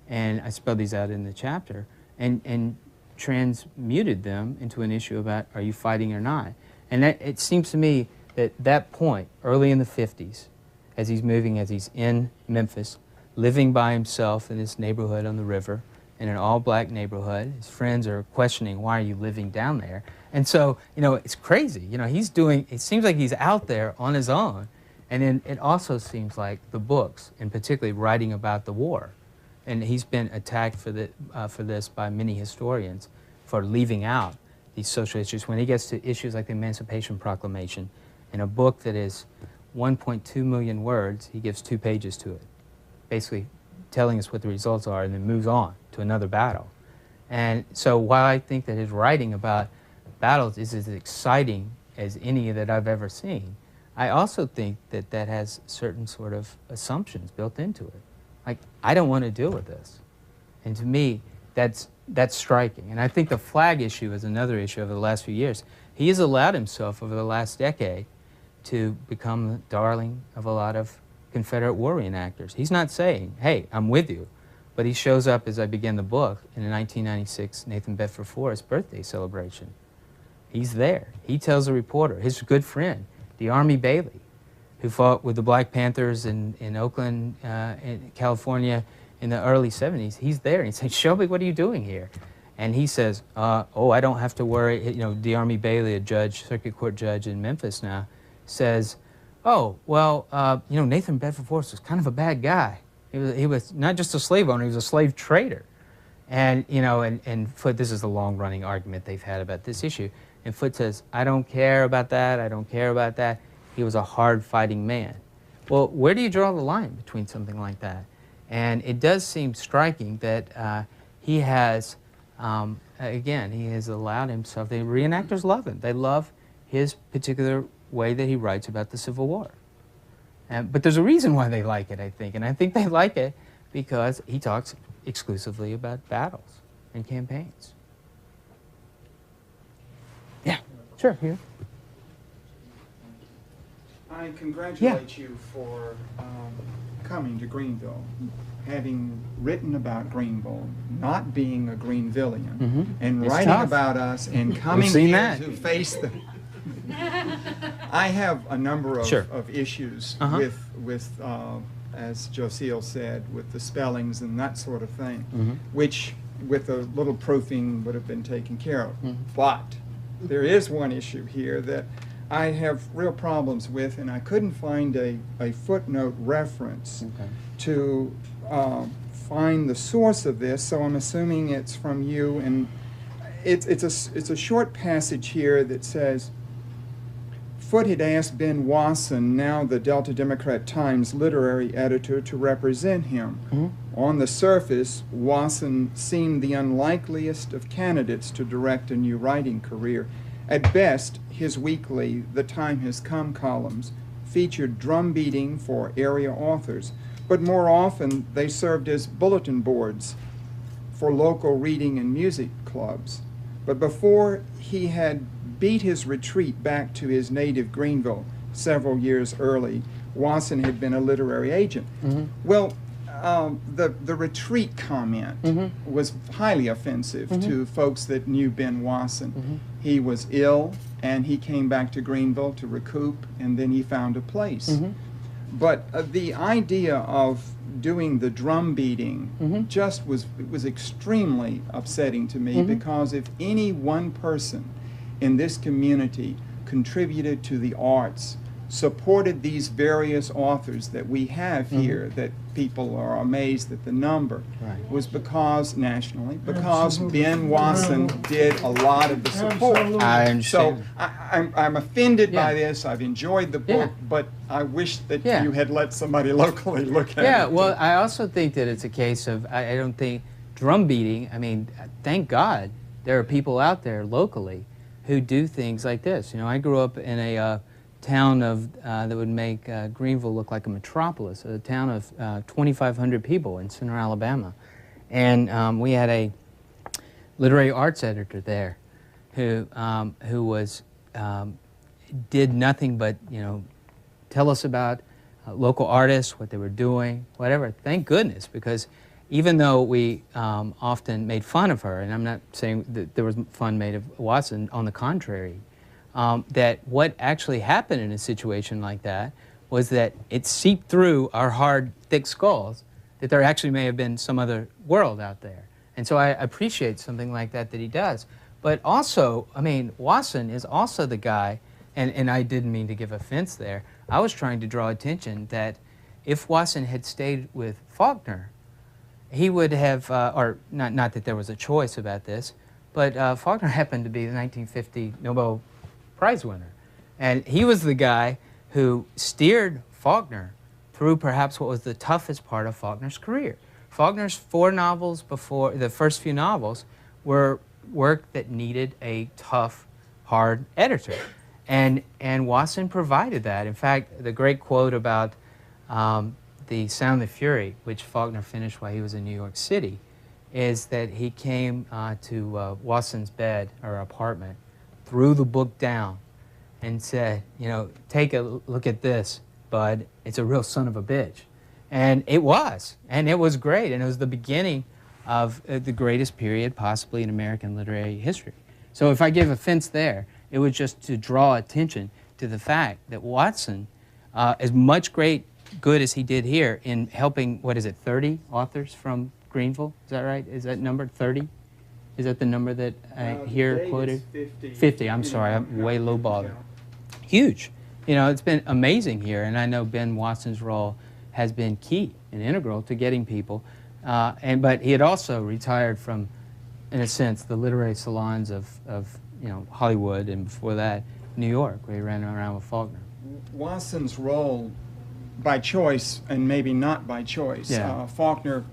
and I spelled these out in the chapter, and transmuted them into an issue about are you fighting or not. And it seems to me that that point, early in the 50s, as he's in Memphis, living by himself in this neighborhood on the river, in an all-black neighborhood. His friends are questioning, why are you living down there? And so, it's crazy. It seems like he's out there on his own. And then it also seems like the books, and particularly writing about the war, and he's been attacked for this by many historians for leaving out these social issues. When he gets to issues like the Emancipation Proclamation, in a book that is 1.2 million words, he gives 2 pages to it, basically telling us what the results are, and then moves on to another battle. And so while I think that his writing about battles is as exciting as any that I've ever seen, I also think that that has certain sort of assumptions built into it. Like, I don't want to deal with this. And to me, that's striking. And I think the flag issue is another issue over the last few years. He has allowed himself over the last decade to become the darling of a lot of Confederate war reenactors. He's not saying, hey, I'm with you, but he shows up as I begin the book in the 1996 Nathan Bedford Forrest birthday celebration. He's there. He tells a reporter, his good friend, DeArmie Bailey, who fought with the Black Panthers in Oakland, in California in the early 70s, he's there. And he says, Shelby, what are you doing here? And he says, oh, I don't have to worry. You know, DeArmie Bailey, a judge, circuit court judge in Memphis now, says, oh, well, you know, Nathan Bedford Forrest was kind of a bad guy. He was not just a slave owner, he was a slave trader. And, you know, and Foote, this is a long-running argument they've had about this issue. And Foote says, I don't care about that, I don't care about that. He was a hard-fighting man. Well, where do you draw the line between something like that? And it does seem striking that he has, again, he has allowed himself, the reenactors love him. They love his particular way that he writes about the Civil War. But there's a reason why they like it, I think. And I think they like it because he talks exclusively about battles and campaigns. Yeah, sure, here. I congratulate you for coming to Greenville, having written about Greenville, not being a Greenvillian, and It's writing tough. about us and coming seen here that. to face the... I have a number of, Sure. of issues with as Josiel said, with the spellings and that sort of thing, which with a little proofing would have been taken care of. But there is one issue here that I have real problems with, and I couldn't find a footnote reference to find the source of this, so I'm assuming it's from you. And it's a short passage here that says, Foote had asked Ben Wasson, now the Delta Democrat Times literary editor, to represent him. On the surface, Wasson seemed the unlikeliest of candidates to direct a new writing career. At best, his weekly The Time Has Come columns featured drum beating for area authors, but more often they served as bulletin boards for local reading and music clubs. But before he had beat his retreat back to his native Greenville several years early, Wasson had been a literary agent. Well, the retreat comment was highly offensive to folks that knew Ben Wasson. He was ill, and he came back to Greenville to recoup, and then he found a place. But the idea of doing the drum beating just was extremely upsetting to me, because if any one person in this community contributed to the arts, supported these various authors that we have here, that people are amazed at the number, was because, nationally, because Ben Wasson did a lot of the support. I understand. So I'm offended by this. I've enjoyed the book, but I wish that you had let somebody locally look at it. Yeah, well, I also think that it's a case of, I don't think, drum beating, I mean, thank God there are people out there locally who do things like this. You know, I grew up in a town of that would make Greenville look like a metropolis, a town of 2,500 people in Center, Alabama. And we had a literary arts editor there who was, did nothing but, you know, tell us about local artists, what they were doing, whatever. Thank goodness, because even though we often made fun of her, and I'm not saying that there was fun made of Wasson, on the contrary, that what actually happened in a situation like that was that it seeped through our hard, thick skulls that there actually may have been some other world out there. And so I appreciate something like that he does. But also, I mean, Wasson is also the guy, and I didn't mean to give offense there, I was trying to draw attention that if Wasson had stayed with Faulkner, he would have, or not that there was a choice about this, but Faulkner happened to be the 1950 Nobel Prize winner. And he was the guy who steered Faulkner through perhaps what was the toughest part of Faulkner's career. Faulkner's 4 novels before, the first few novels, were work that needed a tough, hard editor. And Watson provided that. In fact, the great quote about The Sound of Fury, which Faulkner finished while he was in New York City, is that he came to Watson's bed or apartment, threw the book down, and said, you know, take a look at this, bud. It's a real son of a bitch. And it was great, and it was the beginning of the greatest period possibly in American literary history. So if I give offense there, it was just to draw attention to the fact that Watson, as much good as he did here in helping, what is it, 30 authors from Greenville? Is that right? Is that number 30? Is that the number that I hear quoted? 50. 50, I'm sorry, I'm way lowballed. Huge. You know, it's been amazing here, and I know Ben Watson's role has been key and integral to getting people. But he had also retired from, in a sense, the literary salons of you know, Hollywood, and before that, New York, where he ran around with Faulkner. Watson's role, by choice and maybe not by choice, Faulkner,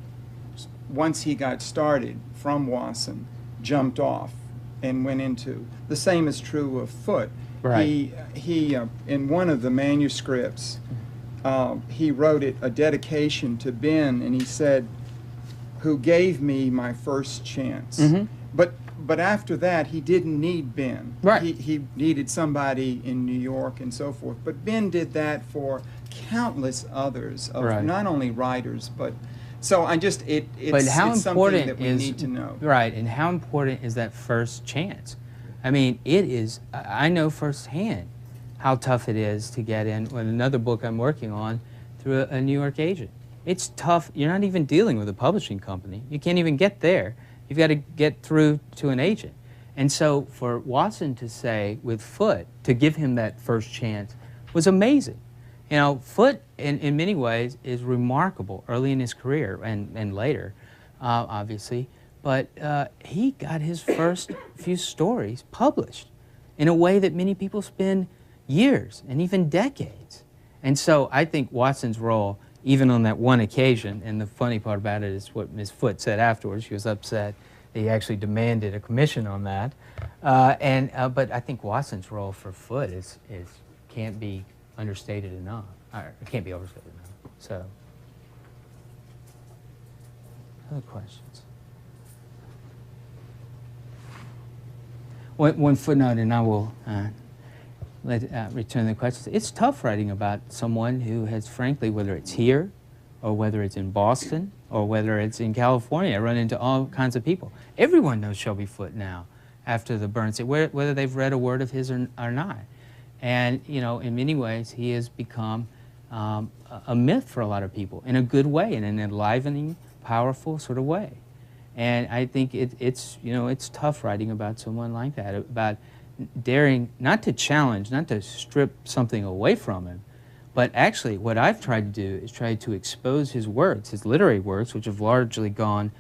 once he got started from Watson, jumped off and went into. The same is true of Foote. Right. He in one of the manuscripts, he wrote a dedication to Ben, and he said, "Who gave me my first chance." Mm-hmm. But after that, he didn't need Ben. Right. He needed somebody in New York and so forth. But Ben did that for countless others of right. not only writers, but so I just but how it's important something that we need to know. Right, and how important is that first chance? I mean, it is. I know firsthand how tough it is to get in with another book I'm working on through a New York agent. It's tough. You're not even dealing with a publishing company. You can't even get there. You've got to get through to an agent. And so for Watson to say with Foote, to give him that first chance, was amazing. You know, Foote, in many ways, is remarkable early in his career and later, obviously. But he got his first few stories published in a way that many people spend years and even decades. And so I think Watson's role, even on that one occasion, and the funny part about it is what Ms. Foote said afterwards. She was upset that he actually demanded a commission on that. But I think Watson's role for Foote can't be understated enough. Or it can't be overstated enough. So, other questions? One footnote, and I will return the questions. It's tough writing about someone who has, frankly, whether it's here, or whether it's in Boston, or whether it's in California, I run into all kinds of people. Everyone knows Shelby Foote now after the burn, whether they've read a word of his or not. And, you know, in many ways, he has become a myth for a lot of people, in a good way, in an enlivening, powerful sort of way. And I think it's you know, it's tough writing about someone like that, about daring not to challenge, not to strip something away from him, but actually what I've tried to do is try to expose his works, his literary works, which have largely gone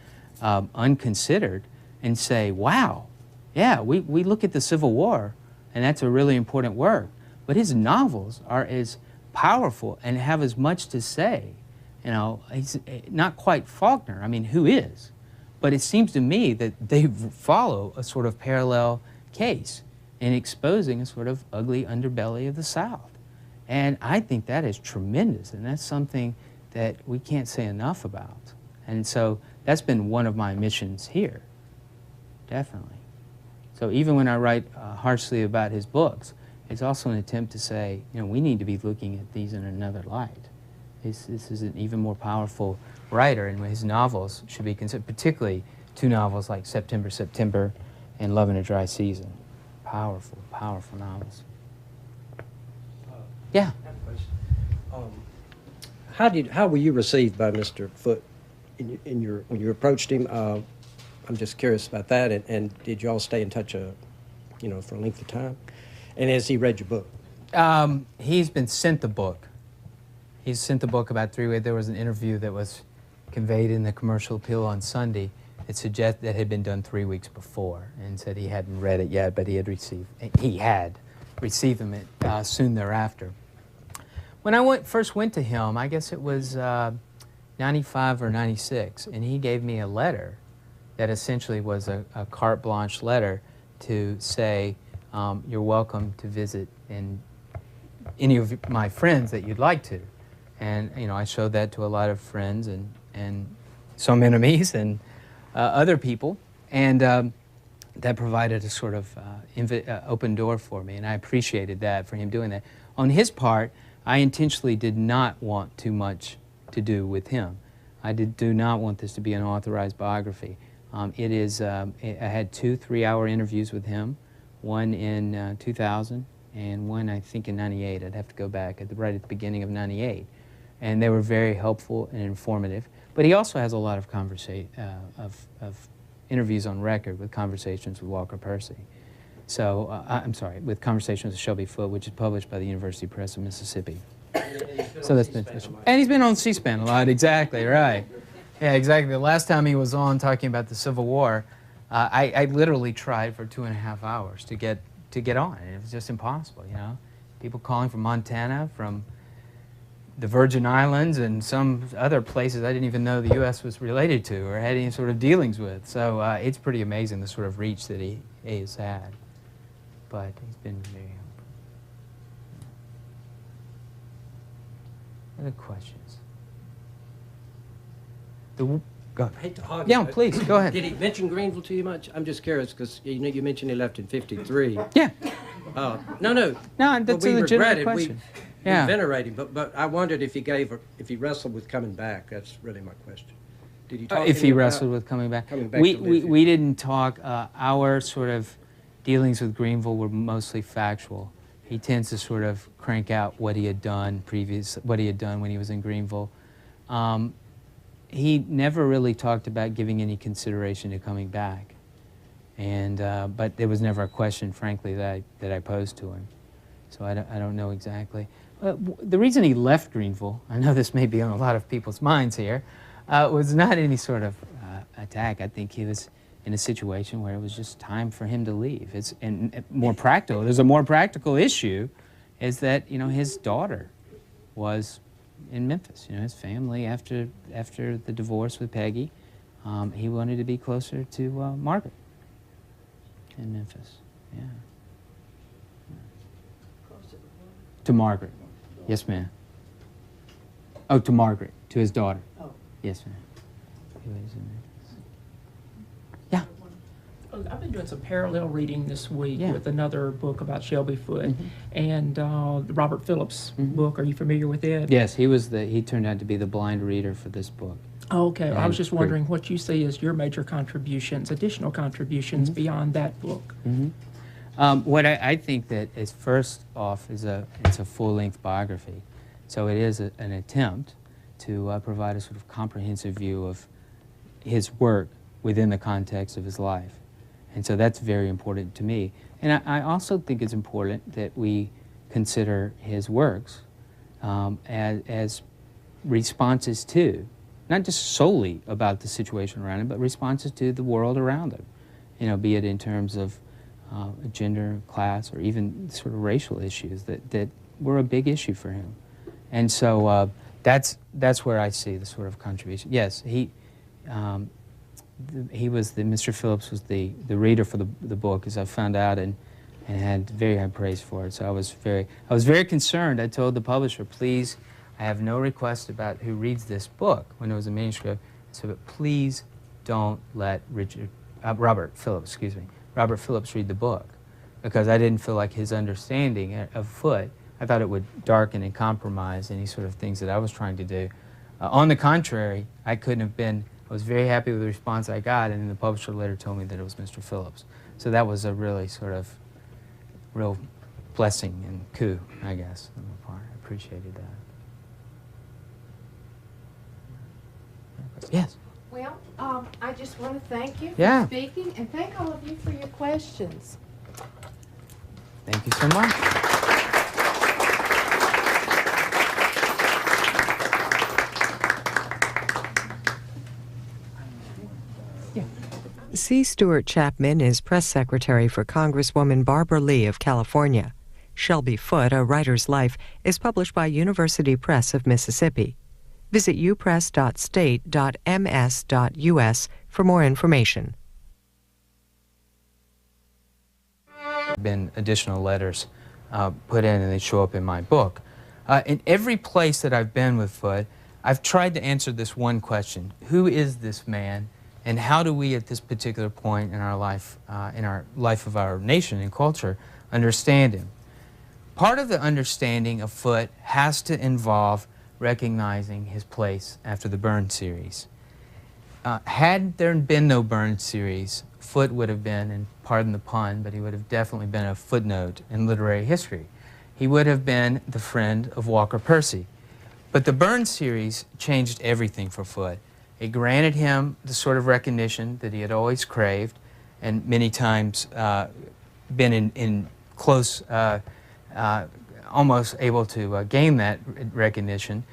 unconsidered, and say, wow, yeah, we look at the Civil War, and that's a really important work, but his novels are as powerful and have as much to say. You know, he's not quite Faulkner. I mean, who is? But it seems to me that they follow a sort of parallel case in exposing a sort of ugly underbelly of the South. And I think that is tremendous, and that's something that we can't say enough about. And so that's been one of my missions here, definitely. So even when I write harshly about his books, it's also an attempt to say, you know, we need to be looking at these in another light. This is an even more powerful writer, and his novels should be considered, particularly two novels like September, September, and Love in a Dry Season. Powerful, powerful novels. Yeah. I have a question. How were you received by Mr. Foote when you approached him? I'm just curious about that. And did you all stay in touch, you know, for a length of time? And has he read your book? He's been sent the book. He's sent the book about 3 weeks. There was an interview that was conveyed in the Commercial Appeal on Sunday that had been done 3 weeks before, and said he hadn't read it yet, but he had received them soon thereafter. When I first went to him, I guess it was 95 or 96, and he gave me a letter that essentially was a carte blanche letter to say, you're welcome to visit in any of my friends that you'd like to. And, you know, I showed that to a lot of friends and some enemies and other people. And that provided a sort of open door for me, and I appreciated that, for him doing that. On his part, I intentionally did not want too much to do with him. I do not want this to be an authorized biography. I had 2 3-hour interviews with him, one in 2000 and one I think in 98. I'd have to go back right at the beginning of 98. And they were very helpful and informative. But he also has a lot of interviews on record with Conversations with Walker Percy. So, I'm sorry, with Conversations with Shelby Foote, which is published by the University Press of Mississippi. So that's been, and he's been on C-SPAN a lot, exactly, right. Yeah, exactly. The last time he was on talking about the Civil War, I literally tried for 2.5 hours to get on. It was just impossible, you know. People calling from Montana, from the Virgin Islands, and some other places I didn't even know the U.S. was related to or had any sort of dealings with. So it's pretty amazing the sort of reach that he has had. But he's been very helpful. Other questions? Go ahead. I hate to hog Yeah, it, but please, go ahead. Did he mention Greenville too much? I'm just curious because you mentioned he left in '53. Yeah. No, No, that's a legitimate question. We venerate him, but I wondered if he wrestled with coming back. That's really my question. Did he talk if he about wrestled with coming back? Coming back to live here? We didn't talk. Our sort of dealings with Greenville were mostly factual. He tends to sort of crank out what he had done what he had done when he was in Greenville. He never really talked about giving any consideration to coming back, and but there was never a question, frankly, that I posed to him. So I don't know exactly. The reason he left Greenville, I know this may be on a lot of people's minds here, was not any sort of attack. I think he was in a situation where it was just time for him to leave. And more practical. There's a more practical issue, is that, you know, his daughter was in Memphis. You know, his family, after the divorce with Peggy, he wanted to be closer to Margaret in Memphis. Yeah. To Margaret. Yes, ma'am. Oh, to Margaret, to his daughter. Oh. Yes, ma'am. He lives in Memphis. Yeah. I've been doing some parallel reading this week Yeah. with another book about Shelby Foote Mm-hmm. and the Robert Phillips book. Are you familiar with it? Yes, he turned out to be the blind reader for this book. Oh, okay. I was just great. wondering what you see as your major contributions, additional contributions beyond that book. What I think that is first off is it's a full-length biography. So it is an attempt to provide a sort of comprehensive view of his work within the context of his life. And so that's very important to me. And I also think it's important that we consider his works as responses to, not just solely about the situation around him, but responses to the world around him. You know, be it in terms of gender, class, or even sort of racial issues that were a big issue for him. And so that's where I see the sort of contribution. Yes, he was Mr. Phillips was the reader for the book, as I found out, and had very high praise for it. So I was very concerned. I told the publisher, please, I have no request about who reads this book when it was a manuscript. So, but please don't let Robert Phillips read the book, because I didn't feel like his understanding of Foote, I thought it would darken and compromise any sort of things that I was trying to do. On the contrary, I was very happy with the response I got, and then the publisher later told me that it was Mr. Phillips. So that was a really sort of real blessing and coup, I guess, on my part. I appreciated that. Yes? Well, I just want to thank you Yeah. for speaking, and thank all of you for your questions. Thank you so much. C. Stewart Chapman is press secretary for Congresswoman Barbara Lee of California. Shelby Foote, A Writer's Life, is published by University Press of Mississippi. Visit upress.state.ms.us for more information. been additional letters put in, and they show up in my book. In every place that I've been with Foote, I've tried to answer this one question: who is this man, and how do we, at this particular point in our life of our nation and culture, understand him? Part of the understanding of Foote has to involve recognizing his place after the Burns series. Had there been no Burns series, Foote would have been, and pardon the pun, but he would have definitely been a footnote in literary history. He would have been the friend of Walker Percy. But the Burns series changed everything for Foote. It granted him the sort of recognition that he had always craved, and many times been in close, almost able to gain that recognition.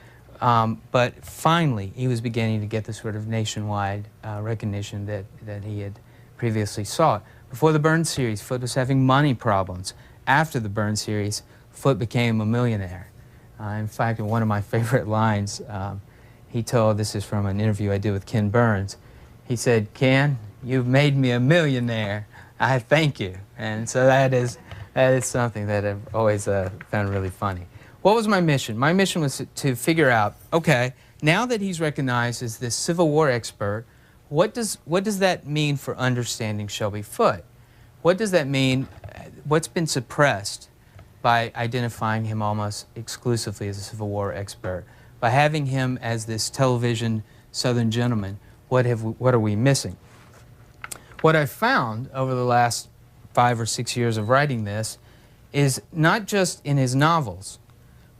But finally, he was beginning to get the sort of nationwide recognition that he had previously sought. Before the Burns series, Foote was having money problems. After the Burns series, Foote became a millionaire. In fact, in one of my favorite lines, he told, this is from an interview I did with Ken Burns, he said, "Ken, you've made me a millionaire. I thank you." And so that is something that I've always found really funny. What was my mission? My mission was to figure out, okay, now that he's recognized as this Civil War expert, what does that mean for understanding Shelby Foote? What does that mean? What's been suppressed by identifying him almost exclusively as a Civil War expert? By having him as this television Southern gentleman, what are we missing? What I've found over the last 5 or 6 years of writing this is not just in his novels,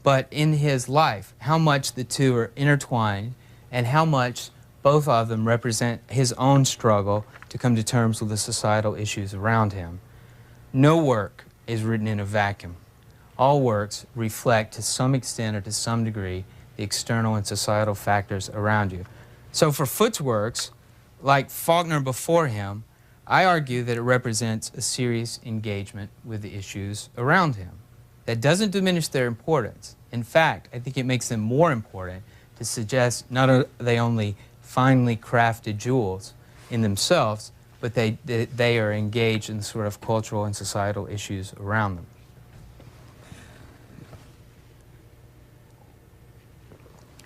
but in his life, how much the two are intertwined and how much both of them represent his own struggle to come to terms with the societal issues around him. No work is written in a vacuum. All works reflect to some extent or to some degree the external and societal factors around you. So for Foote's works, like Faulkner before him, I argue that it represents a serious engagement with the issues around him. That doesn't diminish their importance. In fact, I think it makes them more important to suggest not are they only finely crafted jewels in themselves, but they are engaged in the sort of cultural and societal issues around them.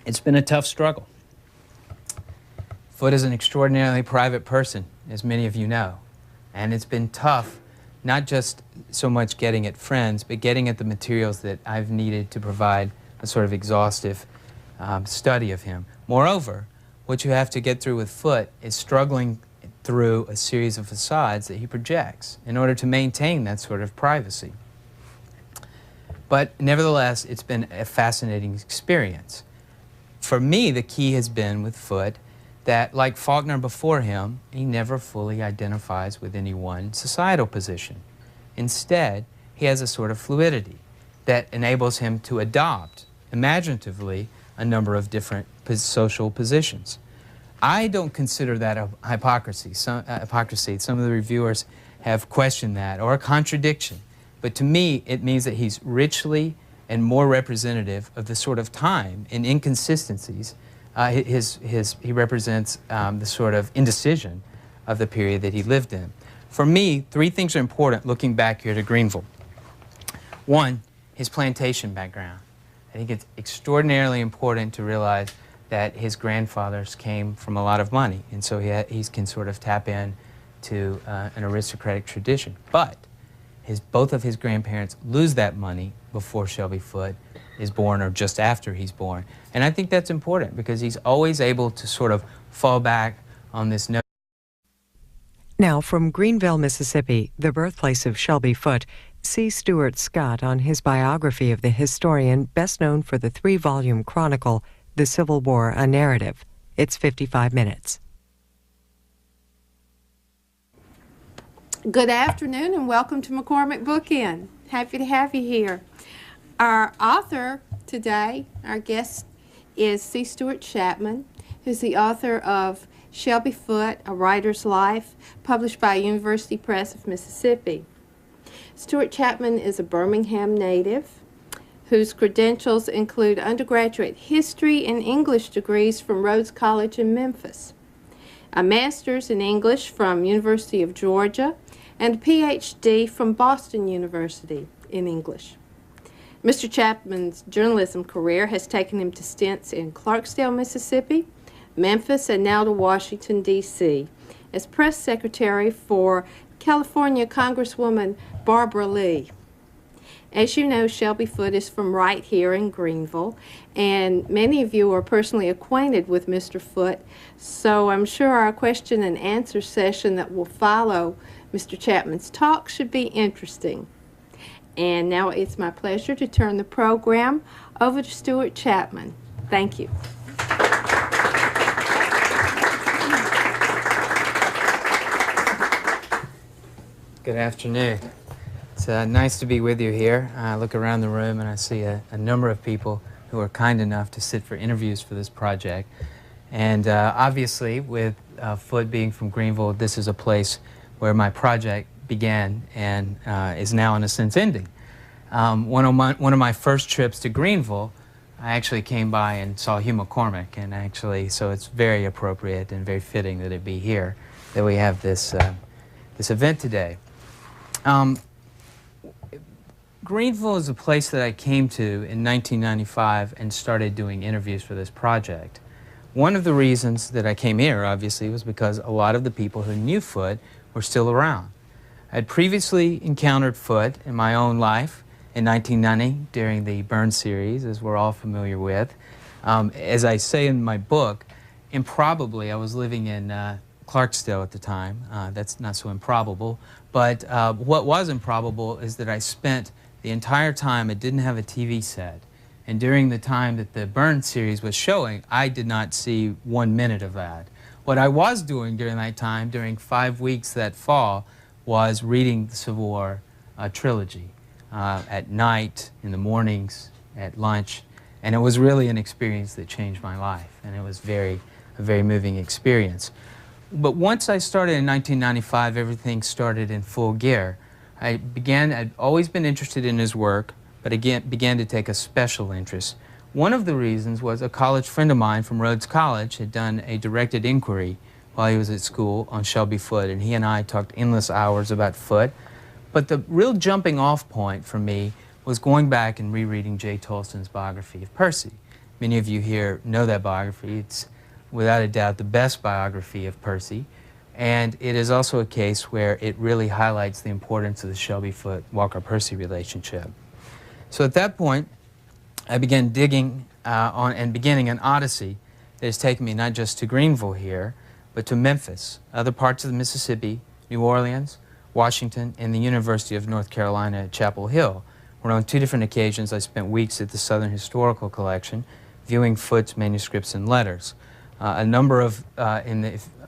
It's been a tough struggle. Foote is an extraordinarily private person, as many of you know, and it's been tough, not just so much getting at friends, but getting at the materials that I've needed to provide a sort of exhaustive study of him. Moreover, what you have to get through with Foote is struggling through a series of facades that he projects in order to maintain that sort of privacy. But nevertheless, it's been a fascinating experience. For me, the key has been with Foote that, like Faulkner before him, he never fully identifies with any one societal position. Instead, he has a sort of fluidity that enables him to adopt, imaginatively, a number of different social positions. I don't consider that a hypocrisy. Some of the reviewers have questioned that, or a contradiction. But to me, it means that he's richly and more representative of the sort of time and inconsistencies. He represents the sort of indecision of the period that he lived in. For me, 3 things are important looking back here to Greenville. One, his plantation background. I think it's extraordinarily important to realize that his grandfathers came from a lot of money, and so he can sort of tap in to an aristocratic tradition. But both of his grandparents lose that money before Shelby Foote is born or just after he's born. And I think that's important because he's always able to sort of fall back on this note. Now, from Greenville, Mississippi, the birthplace of Shelby Foote, see Stuart Scott on his biography of the historian best known for the 3-volume chronicle, The Civil War, A Narrative. It's 55 minutes. Good afternoon and welcome to McCormick Book Inn. Happy to have you here. Our author today, our guest, is C. Stuart Chapman, who's the author of Shelby Foote, A Writer's Life, published by University Press of Mississippi. Stuart Chapman is a Birmingham native whose credentials include undergraduate history and English degrees from Rhodes College in Memphis, a master's in English from University of Georgia, and a PhD from Boston University in English. Mr. Chapman's journalism career has taken him to stints in Clarksdale, Mississippi, Memphis, and now to Washington, D.C. as press secretary for California Congresswoman Barbara Lee. As you know, Shelby Foote is from right here in Greenville, and many of you are personally acquainted with Mr. Foote, so I'm sure our question and answer session that will follow Mr. Chapman's talk should be interesting. And now it's my pleasure to turn the program over to Stuart Chapman. Thank you. Good afternoon. It's nice to be with you here. I look around the room and I see a number of people who are kind enough to sit for interviews for this project. And obviously, with Foote being from Greenville, this is a place where my project began and is now, in a sense, ending. One of my first trips to Greenville, I actually came by and saw Hugh McCormick, and actually, so it's very appropriate and very fitting that it be here that we have this this event today. Greenville is a place that I came to in 1995 and started doing interviews for this project. One of the reasons that I came here, obviously, was because a lot of the people who knew Foote were still around. I had previously encountered Foote in my own life in 1990 during the Burn series, as we're all familiar with. As I say in my book, improbably, I was living in Clarksdale at the time. That's not so improbable. But what was improbable is that I spent the entire time, I didn't have a TV set. And during the time that the Burn series was showing, I did not see 1 minute of that. What I was doing during that time, during 5 weeks that fall, was reading the Civil War trilogy at night, in the mornings, at lunch. And it was really an experience that changed my life. And it was a very moving experience. But once I started in 1995, everything started in full gear. I'd always been interested in his work, but again began to take a special interest. One of the reasons was a college friend of mine from Rhodes College had done a directed inquiry while he was at school on Shelby Foote, and he and I talked endless hours about Foote. But the real jumping off point for me was going back and rereading J. Tolston's biography of Percy. Many of you here know that biography. It's without a doubt the best biography of Percy. And it is also a case where it really highlights the importance of the Shelby Foote-Walker Percy relationship. So at that point, I began digging on and beginning an odyssey that has taken me not just to Greenville here, but to Memphis, other parts of the Mississippi, New Orleans, Washington, and the University of North Carolina at Chapel Hill, where on 2 different occasions I spent weeks at the Southern Historical Collection viewing Foote's manuscripts and letters. A number of,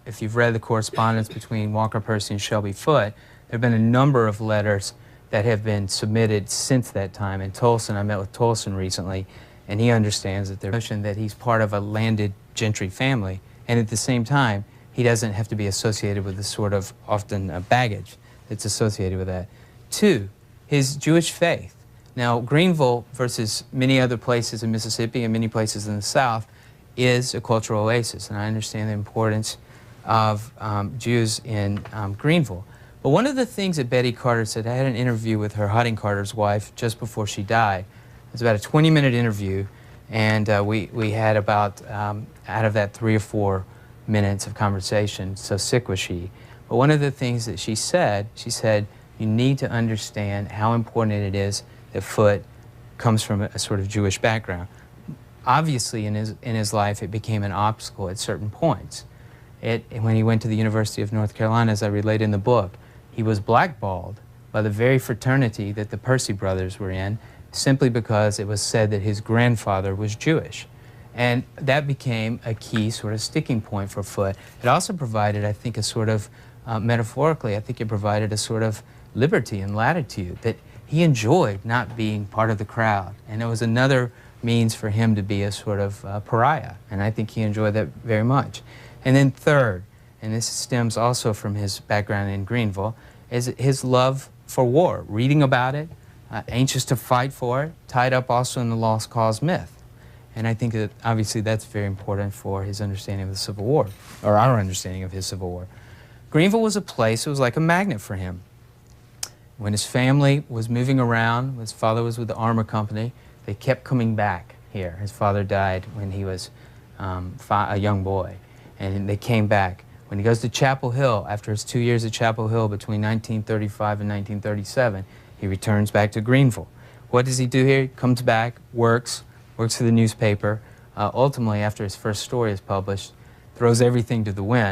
if you've read the correspondence between Walker Percy and Shelby Foote, there have been a number of letters that have been submitted since that time. And Tolston, I met with Tolston recently, and he understands that the notion that he's part of a landed gentry family, and at the same time, he doesn't have to be associated with the sort of often baggage that's associated with that. 2, his Jewish faith. Now, Greenville versus many other places in Mississippi and many places in the South is a cultural oasis, and I understand the importance of Jews in Greenville. But one of the things that Betty Carter said, I had an interview with her, Harding Carter's wife, just before she died. It was about a 20-minute interview, and we had about, out of that, 3 or 4 minutes of conversation, so sick was she. But one of the things that she said, you need to understand how important it is that Foote comes from a sort of Jewish background. Obviously, in his life, it became an obstacle at certain points. When he went to the University of North Carolina, as I relate in the book, he was blackballed by the very fraternity that the Percy brothers were in, simply because it was said that his grandfather was Jewish. And that became a key sort of sticking point for Foote. It also provided, I think, a sort of, metaphorically, I think it provided a sort of liberty and latitude that he enjoyed not being part of the crowd. And it was another means for him to be a sort of pariah. And I think he enjoyed that very much. And then third, and this stems also from his background in Greenville, is his love for war, reading about it, anxious to fight for it, tied up also in the lost cause myth. And I think that obviously that's very important for his understanding of the Civil War, or our understanding of his Civil War. Greenville was a place, it was like a magnet for him. When his family was moving around, his father was with the armor company, they kept coming back here. His father died when he was a young boy, and they came back. When he goes to Chapel Hill, after his 2 years at Chapel Hill between 1935 and 1937, he returns back to Greenville. What does he do here? He comes back, works for the newspaper. Ultimately, after his first story is published, throws everything to the wind.